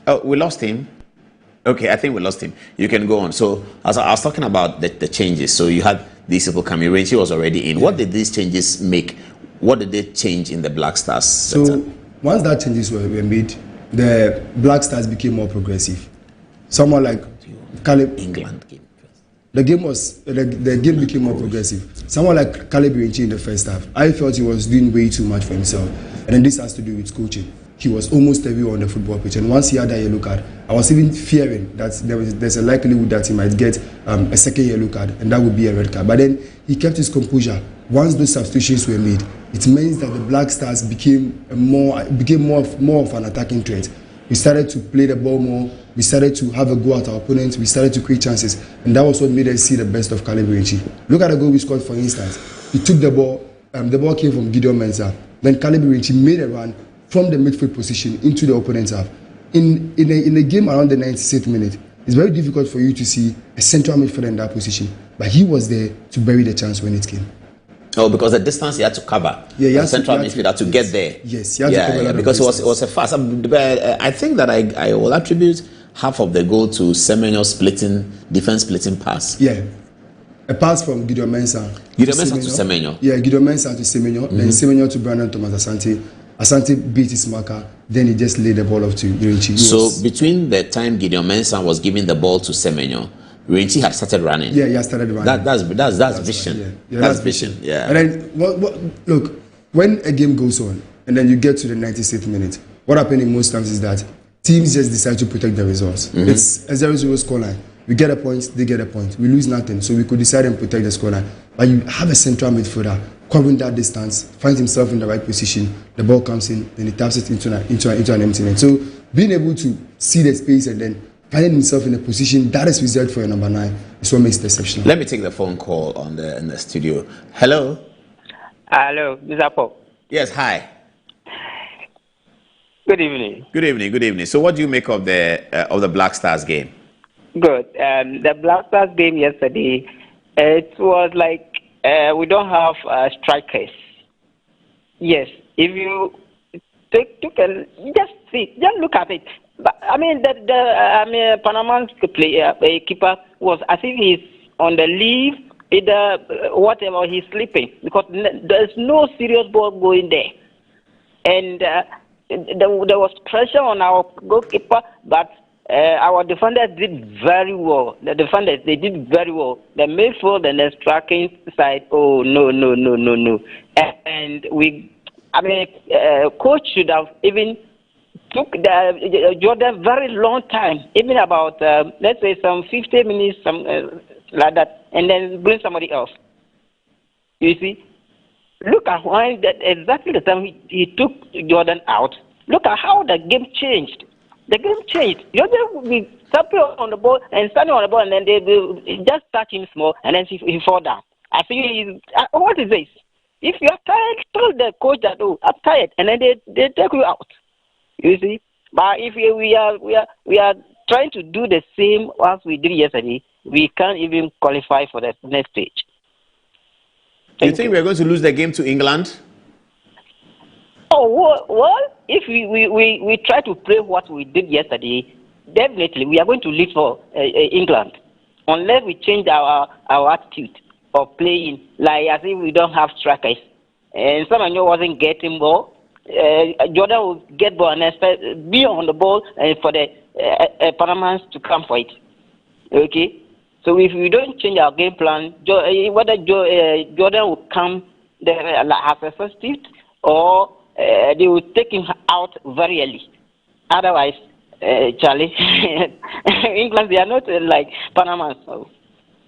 Speaker 3: Oh, we lost him. Okay, I think we lost him. You can go on. So, as I was talking about the changes, so you had these people coming. Renchi was already in. What did these changes make? What did they change in the Black Stars setup?
Speaker 13: So, once that changes were made, the Black Stars became more progressive. Someone like Caleb...
Speaker 3: England game.
Speaker 13: The game became more progressive. Someone like Caleb Renchi in the first half, I felt he was doing way too much for himself. And then this has to do with coaching. He was almost everywhere on the football pitch. And once he had that yellow card, I was even fearing that there's a likelihood that he might get a second yellow card, and that would be a red card. But then he kept his composure. Once those substitutions were made, it means that the Black Stars became more of an attacking threat. We started to play the ball more. We started to have a go at our opponents. We started to create chances. And that was what made us see the best of Caleb Renchi. Look at the goal we scored, for instance. He took the ball. The ball came from Gideon Mensah. Then Caleb Renchi made a run from the midfield position into the opponent's half. In a game around the 96th minute, it's very difficult for you to see a central midfielder in that position. But he was there to bury the chance when it came.
Speaker 3: Oh, because the distance he had to cover.
Speaker 13: Yeah, he had
Speaker 3: central midfielder to get there.
Speaker 13: Yes, he had to cover
Speaker 3: because it was a fast. I think that I will attribute half of the goal to Semenyo's defense splitting pass.
Speaker 13: Yeah, a pass from Gideon Mensah.
Speaker 3: Gideon Mensah to Semenyo.
Speaker 13: Yeah, Gideon Mensah to Semenyo, then Semenyo to Brandon Thomas Asante. Asante beat his marker, then he just laid the ball off to Renchi.
Speaker 3: So between the time Gideon Mensah was giving the ball to Semenyo, Renchi had started running.
Speaker 13: Yeah, he had started running.
Speaker 3: That's vision.
Speaker 13: Right, yeah.
Speaker 3: That's vision. Yeah.
Speaker 13: And then look, when a game goes on and then you get to the 96th minute, what happens in most times is that teams just decide to protect the results. It's a 0-0 scoreline. We get a point, they get a point. We lose nothing, so we could decide and protect the scoreline. But you have a central midfielder covering that distance, finds himself in the right position, the ball comes in, then he taps it into an empty net. So being able to see the space and then finding himself in a position that is reserved for your number 9 is what makes it exceptional.
Speaker 3: Let me take the phone call in the studio. Hello.
Speaker 14: Hello, Mr. Paul.
Speaker 3: Yes, hi.
Speaker 14: Good evening.
Speaker 3: Good evening. Good evening. So, what do you make of the Black Stars game?
Speaker 14: Good. The Black Stars game yesterday, it was like we don't have strikers. Yes, if you just look at it. But I mean, Panama's keeper was as if he's on the leave, either whatever, he's sleeping because there's no serious ball going there, and there was pressure on our goalkeeper, but our defenders did very well. The defenders, they did very well. The midfield and the striking side, oh no. And coach should have even took the Jordan very long time, even about let's say some 50 minutes, like that, and then bring somebody else. You see, look at when exactly the time he took Jordan out. Look at how the game changed. The game changed. Jordan would be tapping on the ball and standing on the ball, and then they just touch him small, and then he fall down. I see. What is this? If you are tired, tell the coach that, oh, I'm tired, and then they take you out. You see, but if we are trying to do the same as we did yesterday, we can't even qualify for the next stage.
Speaker 3: Do you think we are going to lose the game to England?
Speaker 14: Oh well, if we try to play what we did yesterday, definitely we are going to leave for England, unless we change our attitude. of playing, like as if we don't have strikers. And Samanyo wasn't getting ball. Jordan will get ball and be on the ball for the Panamans to come for it. Okay? So if we don't change our game plan, whether Jordan will come there as a substitute or they will take him out very early. Otherwise, Charlie, England, they are not like Panama. So,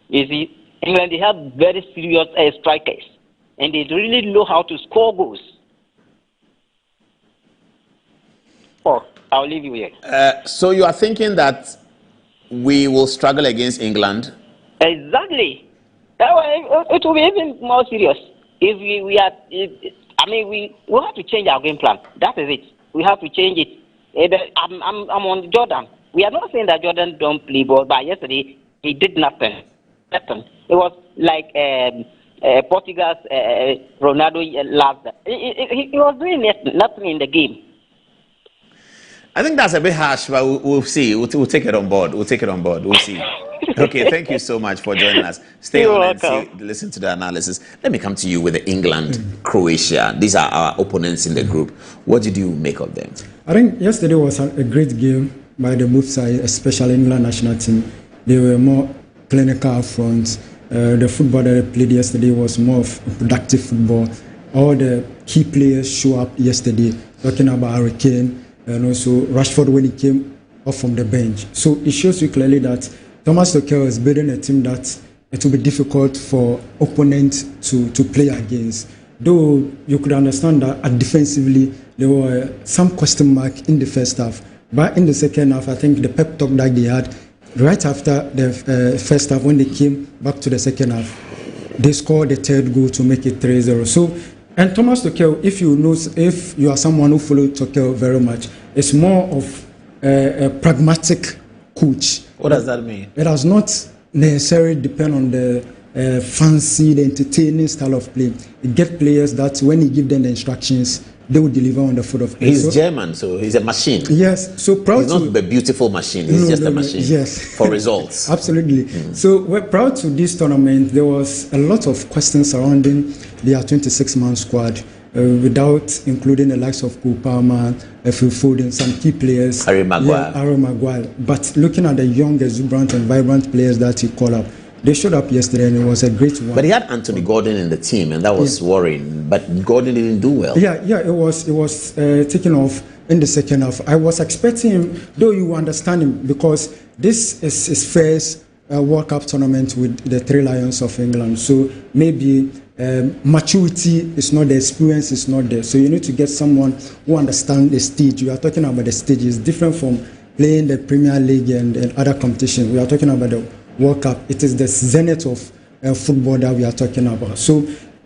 Speaker 14: you see, England, they have very serious strikers, and they really know how to score goals. Oh, I'll leave you here.
Speaker 3: So you are thinking that we will struggle against England?
Speaker 14: Exactly. It will be even more serious if we have to change our game plan. That is it. We have to change it. I'm on Jordan. We are not saying that Jordan don't play ball, but yesterday he did nothing. It was like Portugal's Ronaldo last. He was doing nothing in the game.
Speaker 3: I think that's a bit harsh, but we'll see. We'll take it on board. We'll see. Okay, thank you so much for joining us. Stay on and listen to the analysis. Let me come to you with the England, Croatia. These are our opponents in the group. What did you make of them?
Speaker 15: I think yesterday was a great game by the both sides, especially England national team. They were more clinical up front. The football that they played yesterday was more of productive football. All the key players show up yesterday, talking about Harry Kane and also Rashford when he came off from the bench. So it shows you clearly that Thomas Tuchel is building a team that it will be difficult for opponents to play against. Though you could understand that defensively there were some question mark in the first half. But in the second half, I think the pep talk that they had right after the first half, when they came back to the second half, they scored the third goal to make it 3-0. So, and Thomas Tuchel, if you are someone who follows Tuchel very much, it's more of a pragmatic coach.
Speaker 3: What does that mean?
Speaker 15: It does not necessarily depend on the fancy, the entertaining style of play. It gets players that when he gives them the instructions, they will deliver on the foot of play.
Speaker 3: He's German, so he's a machine.
Speaker 15: Yes, so proud.
Speaker 3: He's not a beautiful machine. He's just a machine.
Speaker 15: Yes,
Speaker 3: for results.
Speaker 15: Absolutely. So we're proud to this tournament. There was a lot of questions surrounding their 26-man squad, without including the likes of Cole Palmer, Phil Foden, some key players.
Speaker 3: Harry Maguire.
Speaker 15: Yeah, Harry Maguire. But looking at the young, exuberant, and vibrant players that he called up, they showed up yesterday, and it was a great one.
Speaker 3: But he had Anthony Gordon in the team, and that was worrying. But Gordon didn't do well.
Speaker 15: Yeah, it was taken off in the second half. I was expecting him, though you understand him, because this is his first World Cup tournament with the Three Lions of England. So maybe maturity is not there, experience is not there. So you need to get someone who understands the stage. We are talking about the stage. It's different from playing the Premier League and other competitions. We are talking about the World Cup. It is the zenith of football that we are talking about. So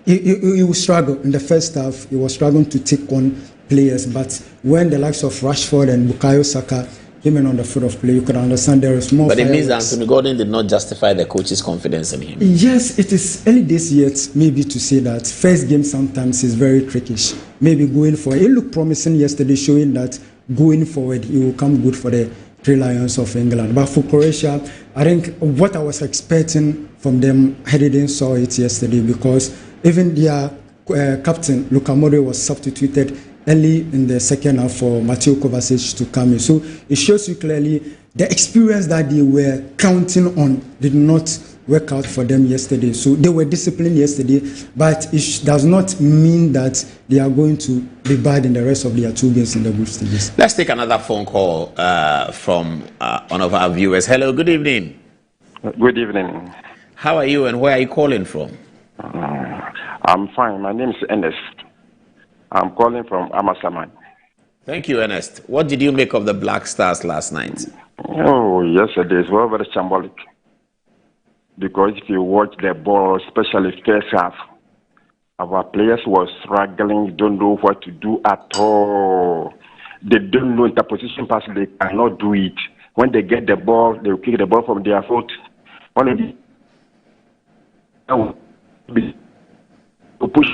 Speaker 15: he will struggle in the first half. He was struggling to take on players, but when the likes of Rashford and Bukayo Saka came in on the foot of play, you could understand there is more.
Speaker 3: But it means that Anthony Gordon did not justify the coach's confidence in him.
Speaker 15: Yes, it is early days yet, maybe to say that first game sometimes is very trickish. Maybe going forward, it looked promising yesterday, showing that going forward it will come good for the Three Lions of England. But for Croatia, I think what I was expecting from them, I didn't saw it yesterday, because even their captain Luka Modric was substituted early in the second half for Mateo Kovacic to come in. So it shows you clearly the experience that they were counting on did not work out for them yesterday. So they were disciplined yesterday, but it does not mean that they are going to be bad in the rest of their two games in the group stages.
Speaker 3: Let's take another phone call from one of our viewers. Hello, good evening.
Speaker 16: Good evening.
Speaker 3: How are you and where are you calling from?
Speaker 16: I'm fine. My name is Ernest. I'm calling from Amasaman.
Speaker 3: Thank you, Ernest. What did you make of the Black Stars last night?
Speaker 16: Oh, yesterday it was very symbolic. Because if you watch the ball, especially first half, our players were struggling, don't know what to do at all. They don't know interposition pass, they cannot do it. When they get the ball, they will kick the ball from their foot. Only to push.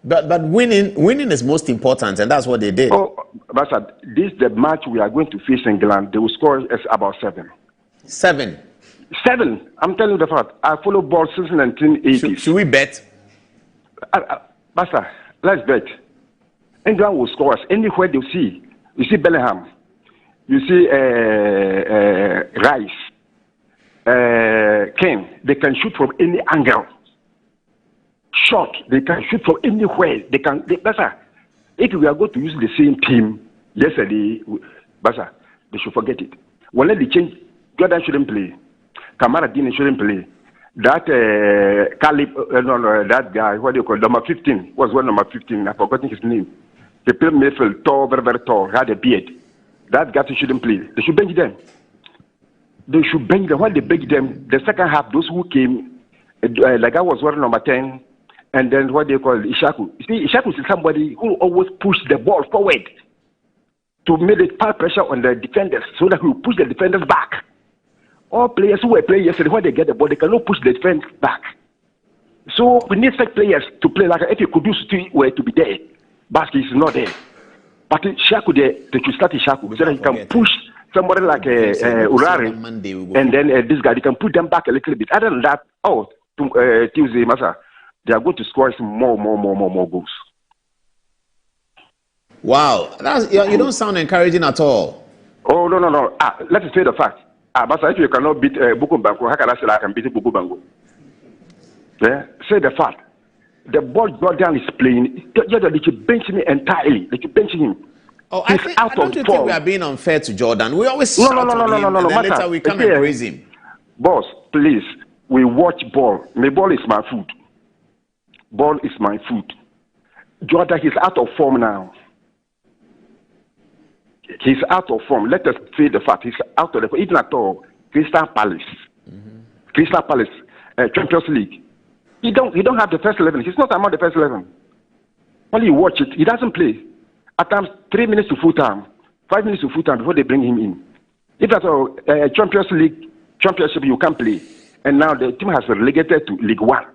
Speaker 3: But winning is most important, and that's what they did.
Speaker 16: Oh, but this is the match we are going to face England. They will score us about 7.
Speaker 3: 7.
Speaker 16: 7. I'm telling you the fact. I follow ball since 1980.
Speaker 3: Should we bet?
Speaker 16: Basta, let's bet. England will score us anywhere they see. You see Bellingham. You see Rice. Kane. They can shoot from any angle. Shot. They can shoot from anywhere. Basta, if we are going to use the same team yesterday, Basta, they should forget it. Well, let the change. Jordan shouldn't play. Kamara Dini shouldn't play. That that guy, what do you call number 15? Was one number 15? I've forgotten his name. He played midfield, tall, very, very tall, had a beard. That guy shouldn't play. They should bench them. They should bench them. When they bench them, the second half, those who came, like I was wearing number 10, and then what they call Ishaku. You see, Ishaku is somebody who always push the ball forward to make the power pressure on the defenders so that he will push the defenders back. All players who were playing yesterday, when they get the ball, they cannot push the defense back. So we need such players to play like if Kudus were to be there. Basket is not there. But Shaku there, they should start Shaku so that he can push somebody like Urari, and then this guy, they can put them back a little bit. Other than that, Tuesday, Masa, they are going to score some more goals.
Speaker 3: Wow, you don't sound encouraging at all.
Speaker 16: Oh, no. Let us say the fact. But if you cannot beat Buku Bango, how can I say I can beat Buku Bango? Yeah? Say the fact. The ball Jordan is playing, they should bench me entirely. They should bench him.
Speaker 3: Oh, I don't think we are being unfair to Jordan. We always shout on him, and then later we come and praise him.
Speaker 16: Boss, please, we watch ball. My ball is my food. Ball is my food. Jordan, he's out of form now. He's out of form. Let us say the fact. He's out of the form. Even at all, Crystal Palace. Crystal Palace, Champions League. He don't have the first 11. He's not among the first 11. When you watch it, he doesn't play. At times, 3 minutes to full time, 5 minutes to full time before they bring him in. If that's a Champions League championship, you can't play. And now the team has relegated to League One.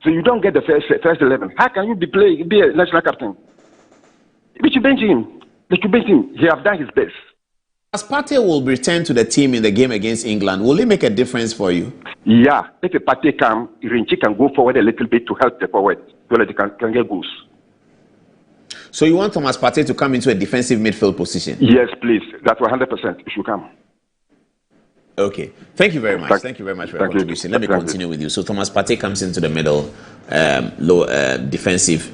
Speaker 16: So you don't get the first 11. How can you be a national captain? We should bench him. They should bench him. He has done his best.
Speaker 3: As Partey will return to the team in the game against England, will it make a difference for you?
Speaker 16: Yeah. If a Partey comes, Rinchi can go forward a little bit to help the forward so that they can get goals.
Speaker 3: So you want Thomas Partey to come into a defensive midfield position?
Speaker 16: Yes, please. That's 100%. It should come.
Speaker 3: Okay. Thank you very much. Thank you very much for your contribution. Let me continue with you. So Thomas Partey comes into the middle, lower defensive,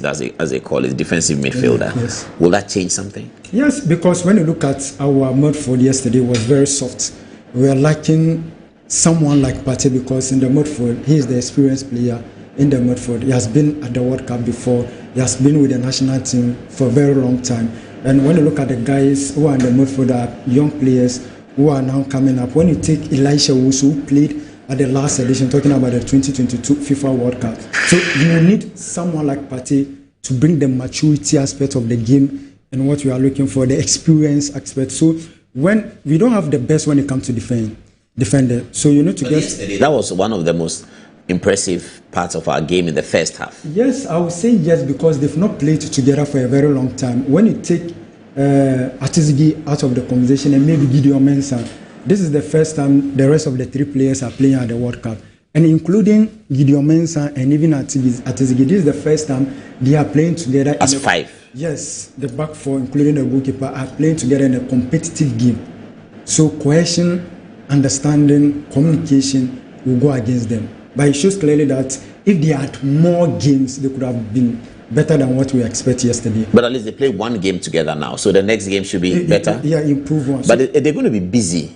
Speaker 3: as they call it, defensive midfielder.
Speaker 15: Yes.
Speaker 3: Will that change something?
Speaker 15: Yes, because when you look at our midfield yesterday, it was very soft. We are lacking someone like Partey because in the midfield, he is the experienced player in the midfield. He has been at the World Cup before. He has been with the national team for a very long time. And when you look at the guys who are in the midfield, are young players who are now coming up. When you take Elisha Wusu, who played at the last edition, talking about the 2022 FIFA World Cup. So you need someone like Partey to bring the maturity aspect of the game and what we are looking for, the experience aspect. So when we don't have the best when it comes to defender, so you need to get...
Speaker 3: That was one of the most impressive parts of our game in the first half.
Speaker 15: Yes, I would say yes, because they've not played together for a very long time. When you take Atizigi out of the conversation and maybe Gideon Mensah, this is the first time the rest of the three players are playing at the World Cup. And including Gideon Mensah and even Atizigi, this is the first time they are playing together.
Speaker 3: As five.
Speaker 15: Yes, the back four, including the goalkeeper, are playing together in a competitive game. So cohesion, understanding, communication will go against them. But it shows clearly that if they had more games, they could have been better than what we expected yesterday.
Speaker 3: But at least they play one game together now, so the next game should be better.
Speaker 15: Yeah, improve one.
Speaker 3: But they're going to be busy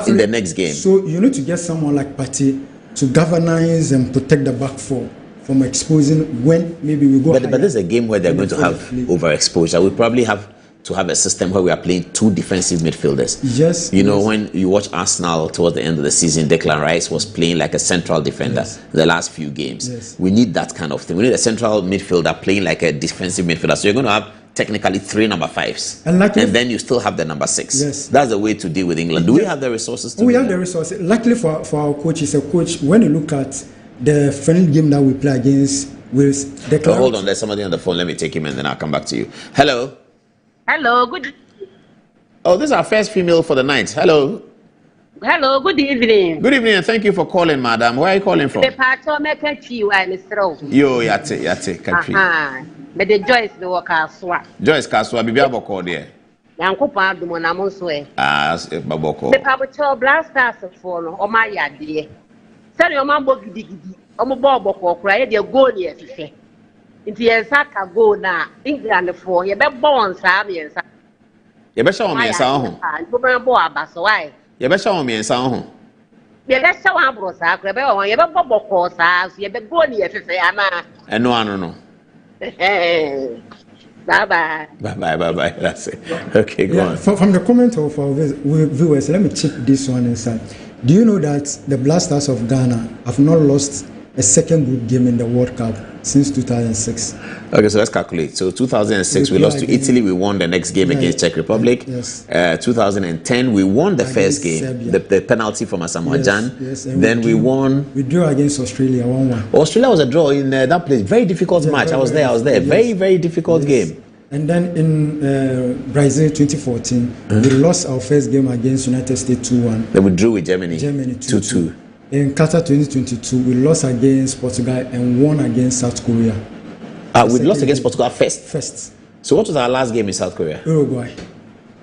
Speaker 3: in the next game.
Speaker 15: So you need to get someone like Partey to galvanize and protect the back four from exposing when maybe we go. But
Speaker 3: this is a game where they're going to have overexposure. We probably have to have a system where we are playing two defensive midfielders.
Speaker 15: Yes.
Speaker 3: You know, when you watch Arsenal towards the end of the season, Declan Rice was playing like a central defender the last few games.
Speaker 15: Yes.
Speaker 3: We need that kind of thing. We need a central midfielder playing like a defensive midfielder. So you're going to have technically 3 number 5s. And then you still have the number 6.
Speaker 15: Yes.
Speaker 3: That's the way to deal with England. Do we have the resources to
Speaker 15: We have the resources. Luckily for our coach, he's a coach. When you look at the friendly game that we play against Wales, Declan...
Speaker 3: hold on, there's somebody on the phone. Let me take him and then I'll come back to you. Hello.
Speaker 17: Hello, good.
Speaker 3: Oh, this is our first female for the night. Hello.
Speaker 17: Hello, good evening.
Speaker 3: Good evening, and thank you for calling, madam. Where are you calling from?
Speaker 17: The pato make a tea while Mr.
Speaker 3: Yo, yate, country.
Speaker 17: But the Joyce the worker swap.
Speaker 3: Joyce Kaswa, Bibi Aboko there.
Speaker 17: Yanko Padu Monamonswe.
Speaker 3: Baboko.
Speaker 17: The Pabucho Blasters for no, my idea. Tell your mambo giddy, Omobobo, cry, your goal here. Into your sack go now, England for your born Sabians.
Speaker 3: You better show me a sound.
Speaker 17: Why?
Speaker 3: You better show me a sound.
Speaker 17: You better show up, Rosa, Crabell, you better go course, you better go near Anna.
Speaker 3: And no.
Speaker 17: Bye bye.
Speaker 3: Bye. That's it. Okay, go on.
Speaker 15: From the comment of our viewers, let me check this one inside. Do you know that the Blasters of Ghana have not lost a second group game in the World Cup since 2006?
Speaker 3: Okay, so let's calculate. So 2006, we lost to Italy. We won the next game against Czech Republic.
Speaker 15: Yes.
Speaker 3: 2010, we won the first game, the penalty from Asamoah Gyan.
Speaker 15: Yes.
Speaker 3: Then we won.
Speaker 15: We drew against Australia 1-1.
Speaker 3: Australia was a draw in that place. Very difficult match. I was there.
Speaker 15: Yes.
Speaker 3: Very difficult game.
Speaker 15: And then in Brazil 2014, we lost our first game against United States 2-1.
Speaker 3: Then we drew with Germany
Speaker 15: 2-2. In Qatar 2022, we lost against Portugal and won against South Korea.
Speaker 3: We lost against Portugal first. So what was our last game in South Korea?
Speaker 15: Uruguay.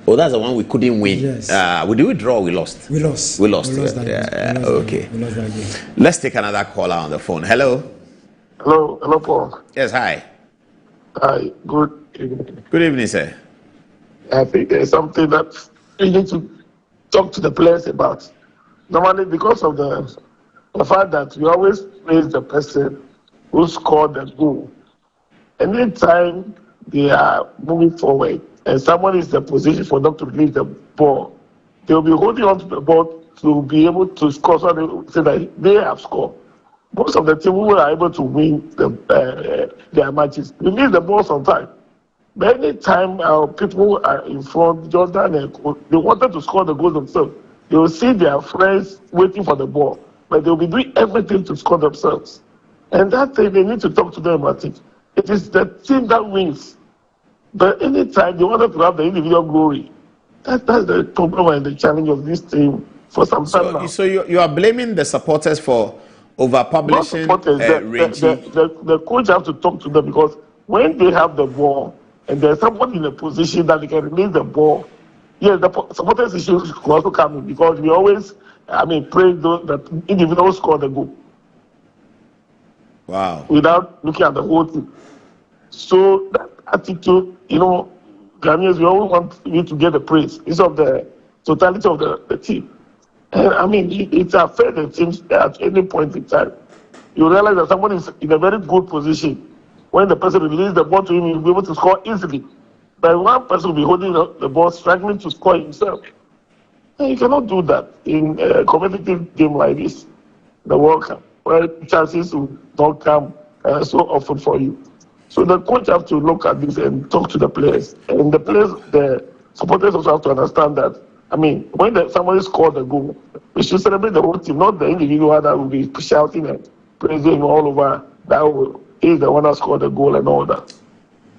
Speaker 3: Oh, that's the one we couldn't win.
Speaker 15: Yes.
Speaker 3: Did we draw or we lost?
Speaker 15: We lost.
Speaker 3: We lost
Speaker 15: that game.
Speaker 3: Okay.
Speaker 15: We lost that game.
Speaker 3: Let's take another caller on the phone. Hello,
Speaker 18: Paul.
Speaker 3: Yes, hi.
Speaker 18: Hi, good evening.
Speaker 3: Good evening, sir.
Speaker 18: I think there's something that we need to talk to the players about. Normally, because of the fact that we always praise the person who scored the goal. Anytime they are moving forward and someone is in the position for them to release the ball, they will be holding on to the ball to be able to score, so they say that they have scored. Most of the team who are able to win their matches release the ball sometimes. But anytime people are in front, Jordan, they wanted to score the goal themselves. They will see their friends waiting for the ball, but they will be doing everything to score themselves. And that thing, they need to talk to them about it. It is the team that wins. But anytime they wanted to have the individual glory, that's the problem and the challenge of this team for some time now.
Speaker 3: So you are blaming the supporters for over-publishing
Speaker 18: the coach have to talk to them, because when they have the ball and there's someone in a position that they can release the ball, yes, the supporters issues could also come in, because we always, praise that individuals score the goal.
Speaker 3: Wow.
Speaker 18: Without looking at the whole team. So that attitude, Ghanaians, we always want you to get the praise instead of the totality of the team. And it's affects the team at any point in time. You realize that someone is in a very good position. When the person releases the ball to him, he'll be able to score easily. But one person will be holding the ball, struggling to score himself. And you cannot do that in a competitive game like this, the World Cup, where chances will not come so often for you. So the coach have to look at this and talk to the players. And the supporters also have to understand that, when somebody scored a goal, we should celebrate the whole team, not the individual that will be shouting and praising all over that is the one that scored the goal and all that.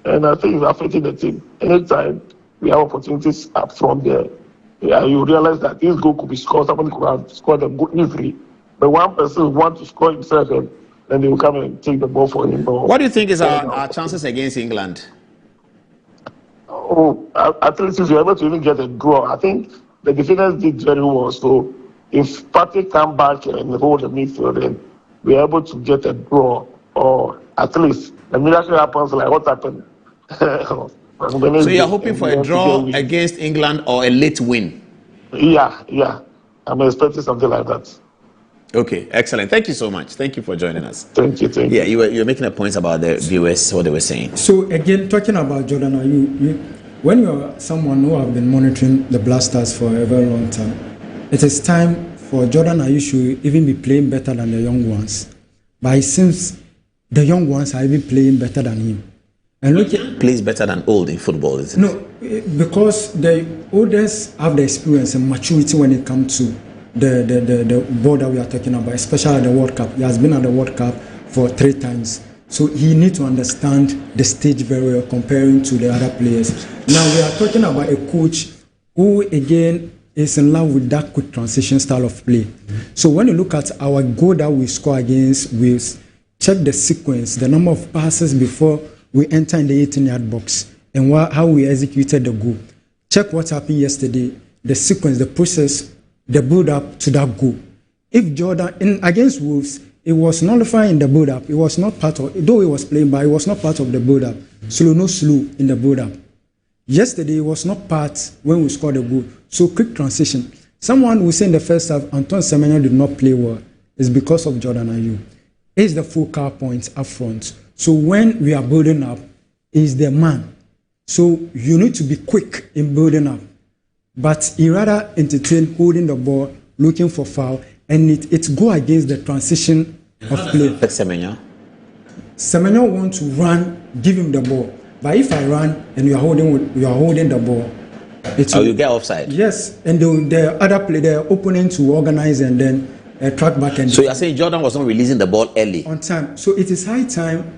Speaker 18: And I think it's affecting the team. Anytime we have opportunities up from there, you realize that this goal could be scored, somebody could have scored a goal easily. But one person wants to score himself, and then they will come and take the ball for him.
Speaker 3: What do you think is our chances against England?
Speaker 18: At least if you're able to even get a draw, I think the defenders did very well. So if Patrick come back and hold the midfield, then we're able to get a draw, or at least the miracle happens like what happened.
Speaker 3: So you're hoping for a draw against England or a late win?
Speaker 18: Yeah. I'm expecting something like that.
Speaker 3: Okay, excellent. Thank you so much. Thank you for joining us.
Speaker 18: Thank you.
Speaker 3: Yeah, you were making a point about the viewers, what they were saying.
Speaker 15: So again, talking about Jordan, when you're someone who have been monitoring the Blasters for a very long time, it is time for Jordan Ayew to even be playing better than the young ones. But it seems the young ones are even playing better than him. And look,
Speaker 3: plays better than old in football, isn't it?
Speaker 15: No, because the oldest have the experience and maturity when it comes to the ball that we are talking about, especially at the World Cup. He has been at the World Cup for 3 times. So he needs to understand the stage very well comparing to the other players. Now we are talking about a coach who again is in love with that quick transition style of play. So when you look at our goal that we score against Wales, check the sequence, the number of passes before we enter in the 18-yard box, and how we executed the goal. Check what happened yesterday, the sequence, the process, the build-up to that goal. If Jordan, against Wolves, it was nullified in the build-up. It was not part of, though it was playing, but it was not part of the build-up. Slow in the build-up. Yesterday, it was not part when we scored the goal. So quick transition. Someone will say in the first half, Antoine Semenyo did not play well. It's because of Jordan Ayew. He's the focal point up front. So when we are building up, he's the man. So you need to be quick in building up. But he rather entertain holding the ball, looking for foul, and it go against the transition of play.
Speaker 3: Semenyo
Speaker 15: wants to run, give him the ball. But if I run and you are holding the ball,
Speaker 3: you get offside.
Speaker 15: Yes, and the other player, the opponent will organize and then track back and.
Speaker 3: So you are saying Jordan was not releasing the ball early
Speaker 15: on time. So it is high time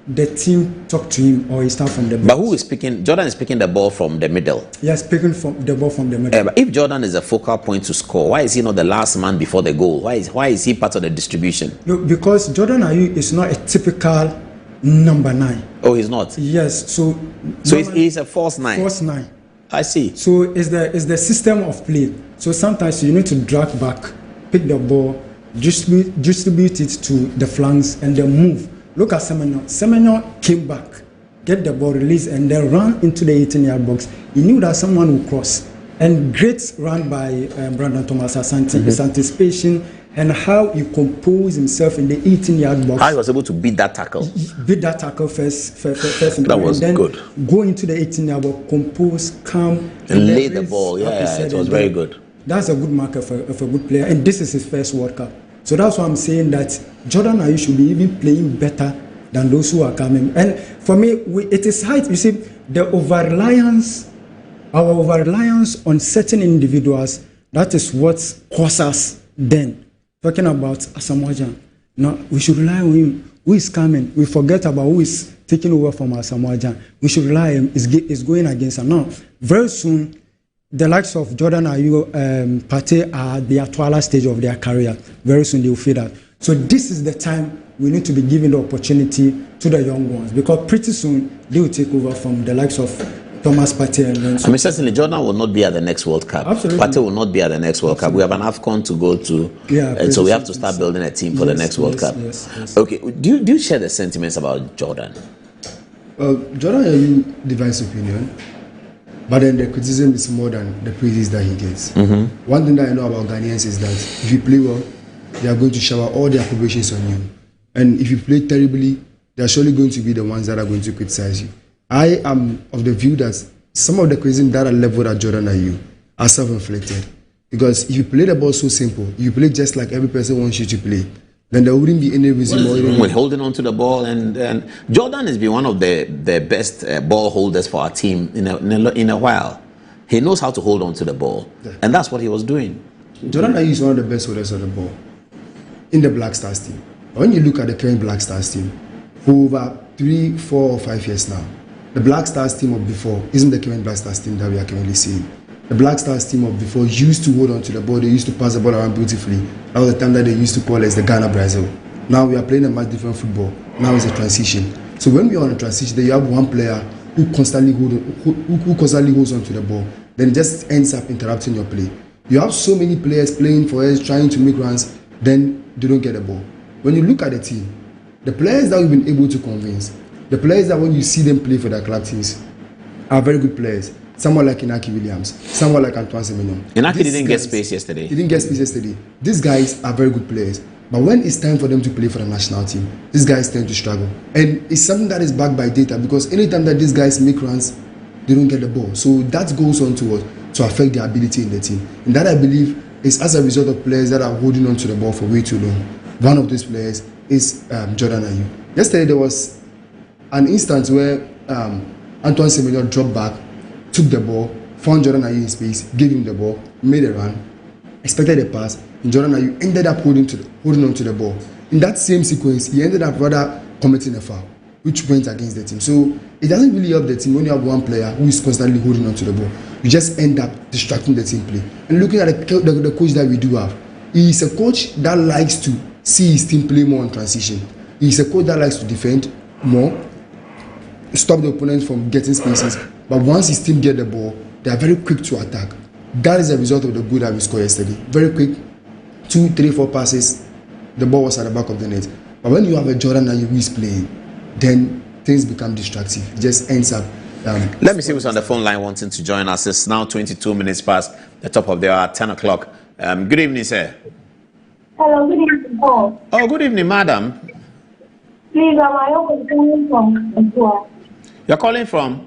Speaker 15: the team talk to him or he start from the.
Speaker 3: But who is picking? Jordan is picking the ball from the middle.
Speaker 15: Yes, picking from the ball from the middle.
Speaker 3: But if Jordan is a focal point to score, why is he not the last man before the goal? Why is he part of the distribution?
Speaker 15: No, because Jordan Ayew is not a typical number 9.
Speaker 3: Oh, he's not.
Speaker 15: Yes, so
Speaker 3: he's a false 9.
Speaker 15: False 9.
Speaker 3: I see.
Speaker 15: So it's the system of play. So sometimes you need to drag back, pick the ball, distribute it to the flanks, and then move. Look at Semenyo. Semenyo came back, get the ball released, and then ran into the 18-yard box. He knew that someone would cross. And great run by Brandon Thomas Asante. His anticipation and how he composed himself in the 18-yard box.
Speaker 3: How he was able to beat that tackle.
Speaker 15: Beat that tackle first
Speaker 3: that was
Speaker 15: and then
Speaker 3: good.
Speaker 15: Go into the 18-yard box, compose, calm,
Speaker 3: and lay the ball. Yeah, it was very good.
Speaker 15: That's a good marker of a good player, and this is his first World Cup. So that's why I'm saying that Jordan Ayew should be even playing better than those who are coming. And for me, it is high. You see, the over-reliance, our over-reliance on certain individuals, that is what causes us then. Talking about Asamoah Gyan. Now, we should rely on him. Who is coming? We forget about who is taking over from Asamoah Gyan. We should rely on him. It's going against us. Now, very soon, the likes of Jordan Ayew, Partey are at the twilight stage of their career. Very soon they will fade out. So this is the time we need to be giving the opportunity to the young ones, because pretty soon they will take over from the likes of Thomas Partey and then.
Speaker 3: I mean, certainly Jordan will not be at the next World Cup.
Speaker 15: Absolutely.
Speaker 3: Partey will not be at the next World Cup. We have an AFCON to go to, and so we have to start building a team for the next World Cup.
Speaker 15: Yes.
Speaker 3: Okay, do you share the sentiments about Jordan?
Speaker 13: Jordan Ayew divides opinion. But then the criticism is more than the praises that he gets. One thing that I know about Ghanaians is that if you play well, they are going to shower all their approbations on you. And if you play terribly, they are surely going to be the ones that are going to criticize you. I am of the view that some of the criticism that are leveled at Jordan Ayew are self-inflicted. Because if you play the ball so simple, you play just like every person wants you to play, then there wouldn't be any reason why.
Speaker 3: With holding on to the ball, and Jordan has been one of the best ball holders for our team in a while. He knows how to hold on to the ball, and that's what he was doing.
Speaker 13: Jordan Ayew is one of the best holders of the ball in the Black Stars team. When you look at the current Black Stars team, for over 3, 4, or 5 years now, the Black Stars team of before isn't the current Black Stars team that we are currently seeing. The Black Stars team of before used to hold on to the ball. They used to pass the ball around beautifully. That was the time that they used to call us the Ghana Brazil. Now we are playing a much different football. Now it's a transition. So when we are on a transition, you have one player who constantly holds on to the ball. Then it just ends up interrupting your play. You have so many players playing for us, trying to make runs, then they don't get the ball. When you look at the team, the players that we've been able to convince, the players that when you see them play for their club teams, are very good players. Someone like Inaki Williams, someone like Antoine Semenyo.
Speaker 3: Inaki didn't get space yesterday.
Speaker 13: He didn't get space yesterday. These guys are very good players. But when it's time for them to play for the national team, these guys tend to struggle. And it's something that is backed by data, because anytime that these guys make runs, they don't get the ball. So that goes on to affect their ability in the team. And that, I believe, is as a result of players that are holding on to the ball for way too long. One of those players is Jordan Ayew. Yesterday there was an instance where Antoine Semenyo dropped back, took the ball, found Jordan Ayew in space, gave him the ball, made a run, expected a pass, and Jordan Ayew ended up holding on to the ball. In that same sequence, he ended up rather committing a foul. which went against the team. So it doesn't really help the team when you have one player who is constantly holding on to the ball. You just end up distracting the team play. And looking at the coach that we do have, he is a coach that likes to see his team play more on transition. He is a coach that likes to defend more, stop the opponent from getting spaces. But once his team get the ball, they are very quick to attack. That is the result of the goal that we scored yesterday. Very quick, 2, 3, 4 passes, the ball was at the back of the net. But when you have a Jordan and who is playing, then things become destructive. It just ends up.
Speaker 3: Let me see who's on the phone line wanting to join us. It's now 22 minutes past the top of the hour, 10 o'clock. Good evening, sir.
Speaker 19: Hello, good evening, Paul.
Speaker 3: Oh, good evening, madam.
Speaker 19: Please, I'm calling from Kasua.
Speaker 3: You're calling from?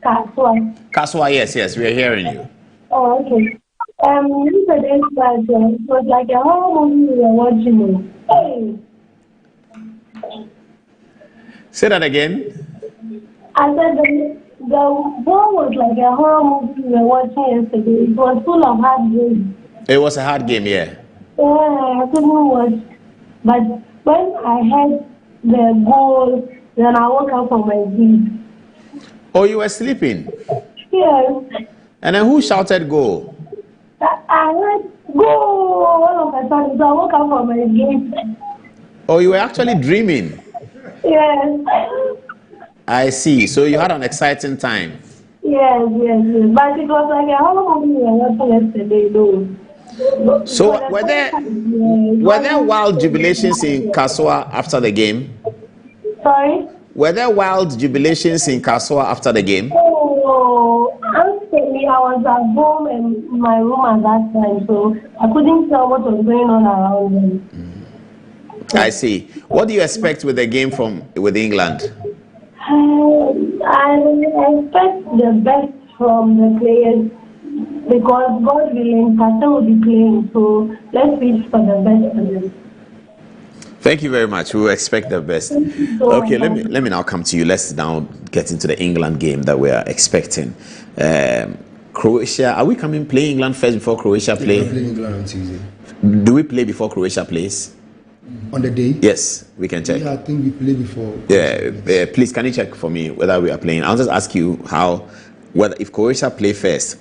Speaker 19: Kasua.
Speaker 3: Kasua, yes, we are hearing you.
Speaker 19: Oh, okay. Yesterday's class was like a horror movie we were watching. Hey.
Speaker 3: Say that again.
Speaker 19: I said the ball was like a horror movie we were watching yesterday. It was full of hard games.
Speaker 3: It was a hard game, yeah.
Speaker 19: Yeah, I couldn't watch. But when I heard the goal, then I woke up from my sleep.
Speaker 3: Oh, you were sleeping?
Speaker 19: Yes.
Speaker 3: And then who shouted goal?
Speaker 19: I heard goal all of a sudden, so I woke up from my sleep.
Speaker 3: Oh, you were actually dreaming?
Speaker 19: Yes.
Speaker 3: I see. So you had an exciting time.
Speaker 19: Yes. But it was like a horror movie we were watching yesterday, though.
Speaker 3: So were there wild jubilations in Kasua after the game?
Speaker 19: Sorry?
Speaker 3: Were there wild jubilations in Kasua after the game?
Speaker 19: Oh, honestly, I was at home in my room at that time, so I couldn't tell what was going on around me.
Speaker 3: I see. What do you expect with the game with England?
Speaker 19: I expect the best from the players because God willing, Qatar will be playing. So let's wish for the best for them.
Speaker 3: Thank you very much. We will expect the best. Okay, let me now come to you. Let's now get into the England game that we are expecting. Croatia. Are we coming play England first before Croatia play?
Speaker 13: We're playing England on Tuesday.
Speaker 3: Do we play before Croatia plays?
Speaker 13: On the day?
Speaker 3: Yes, we can check.
Speaker 13: Yeah, I think we play before.
Speaker 3: Yeah, please, can you check for me whether we are playing? I'll just ask you whether if Croatia play first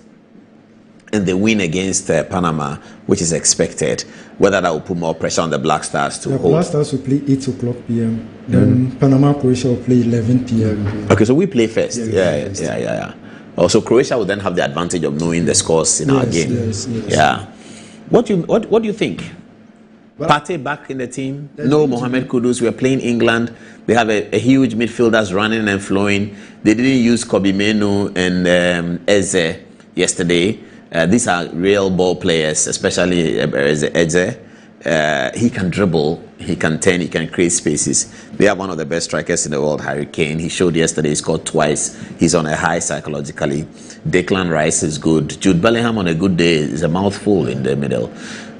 Speaker 3: and they win against Panama, which is expected, whether that will put more pressure on the Black Stars to hold.
Speaker 15: The Black Stars will play 8 o'clock p.m. Then Panama, Croatia will play 11 p.m.
Speaker 3: Okay, so we play first. Yeah. Also, Croatia will then have the advantage of knowing the scores in our game.
Speaker 15: Yes.
Speaker 3: Yeah. What do you think? Partey back in the team. No Mohamed Kudus. We are playing England. They have a huge midfielders running and flowing. They didn't use Kobe Menu and Eze yesterday. These are real ball players, especially Eze. He can dribble, he can turn, he can create spaces. They are one of the best strikers in the world, Harry Kane. He showed yesterday, he scored twice. He's on a high psychologically. Declan Rice is good. Jude Bellingham on a good day is a mouthful in the middle.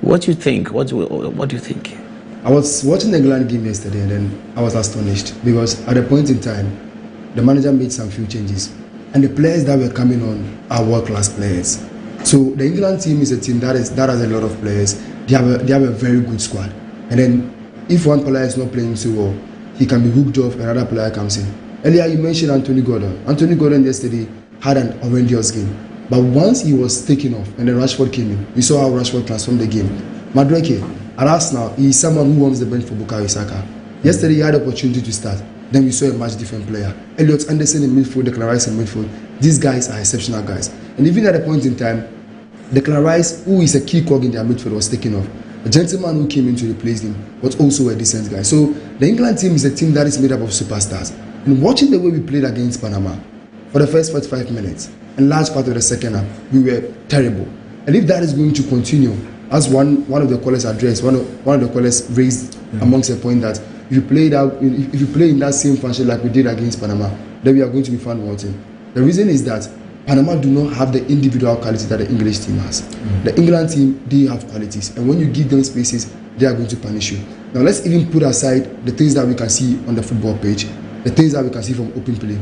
Speaker 3: What do you think? What do you think?
Speaker 13: I was watching the England game yesterday and then I was astonished because at a point in time, the manager made some few changes. And the players that were coming on are world-class players. So the England team is a team that has a lot of players. They have a very good squad. And then if one player is not playing so well, he can be hooked off, another player comes in. Earlier you mentioned Anthony Gordon. Anthony Gordon yesterday had an horrendous game. But once he was taken off and then Rashford came in, we saw how Rashford transformed the game. Madueke, at Arsenal, he is someone who warms the bench for Bukayo Saka. Yesterday he had the opportunity to start. Then we saw a much different player. Elliot Anderson in midfield, Declan Rice in midfield. These guys are exceptional guys. And even at a point in time, Declan Rice, who is a key cog in their midfield, was taken off. A gentleman who came in to replace him was also a decent guy. So the England team is a team that is made up of superstars. And watching the way we played against Panama for the first 45 minutes and large part of the second half, we were terrible. And if that is going to continue, as one of the callers addressed, one of the callers raised amongst a point that if you play in that same fashion like we did against Panama, then we are going to be found wanting. The reason is that Panama do not have the individual quality that the English team has. The England team, they have qualities, and when you give them spaces, they are going to punish you. Now let's even put aside the things that we can see on the football pitch, the things that we can see from open play.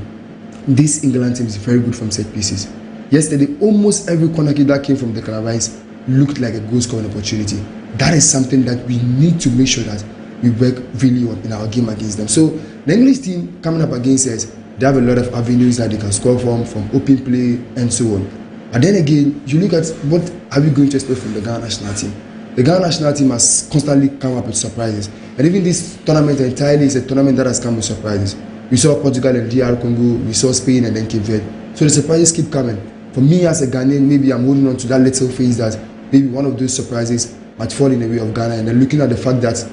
Speaker 13: This England team is very good from set pieces. Yesterday, almost every corner kick that came from Declan Rice looked like a goal scoring opportunity. That is something that we need to make sure that we work really on in our game against them. So the English team coming up against us, they have a lot of avenues that they can score from open play and so on. And then again, you look at what are we going to expect from the Ghana national team. The Ghana national team has constantly come up with surprises. And even this tournament entirely is a tournament that has come with surprises. We saw Portugal and DR Congo, we saw Spain and then Cape Verde. So the surprises keep coming. For me as a Ghanaian, maybe I'm holding on to that little phase that maybe one of those surprises might fall in the way of Ghana. And then looking at the fact that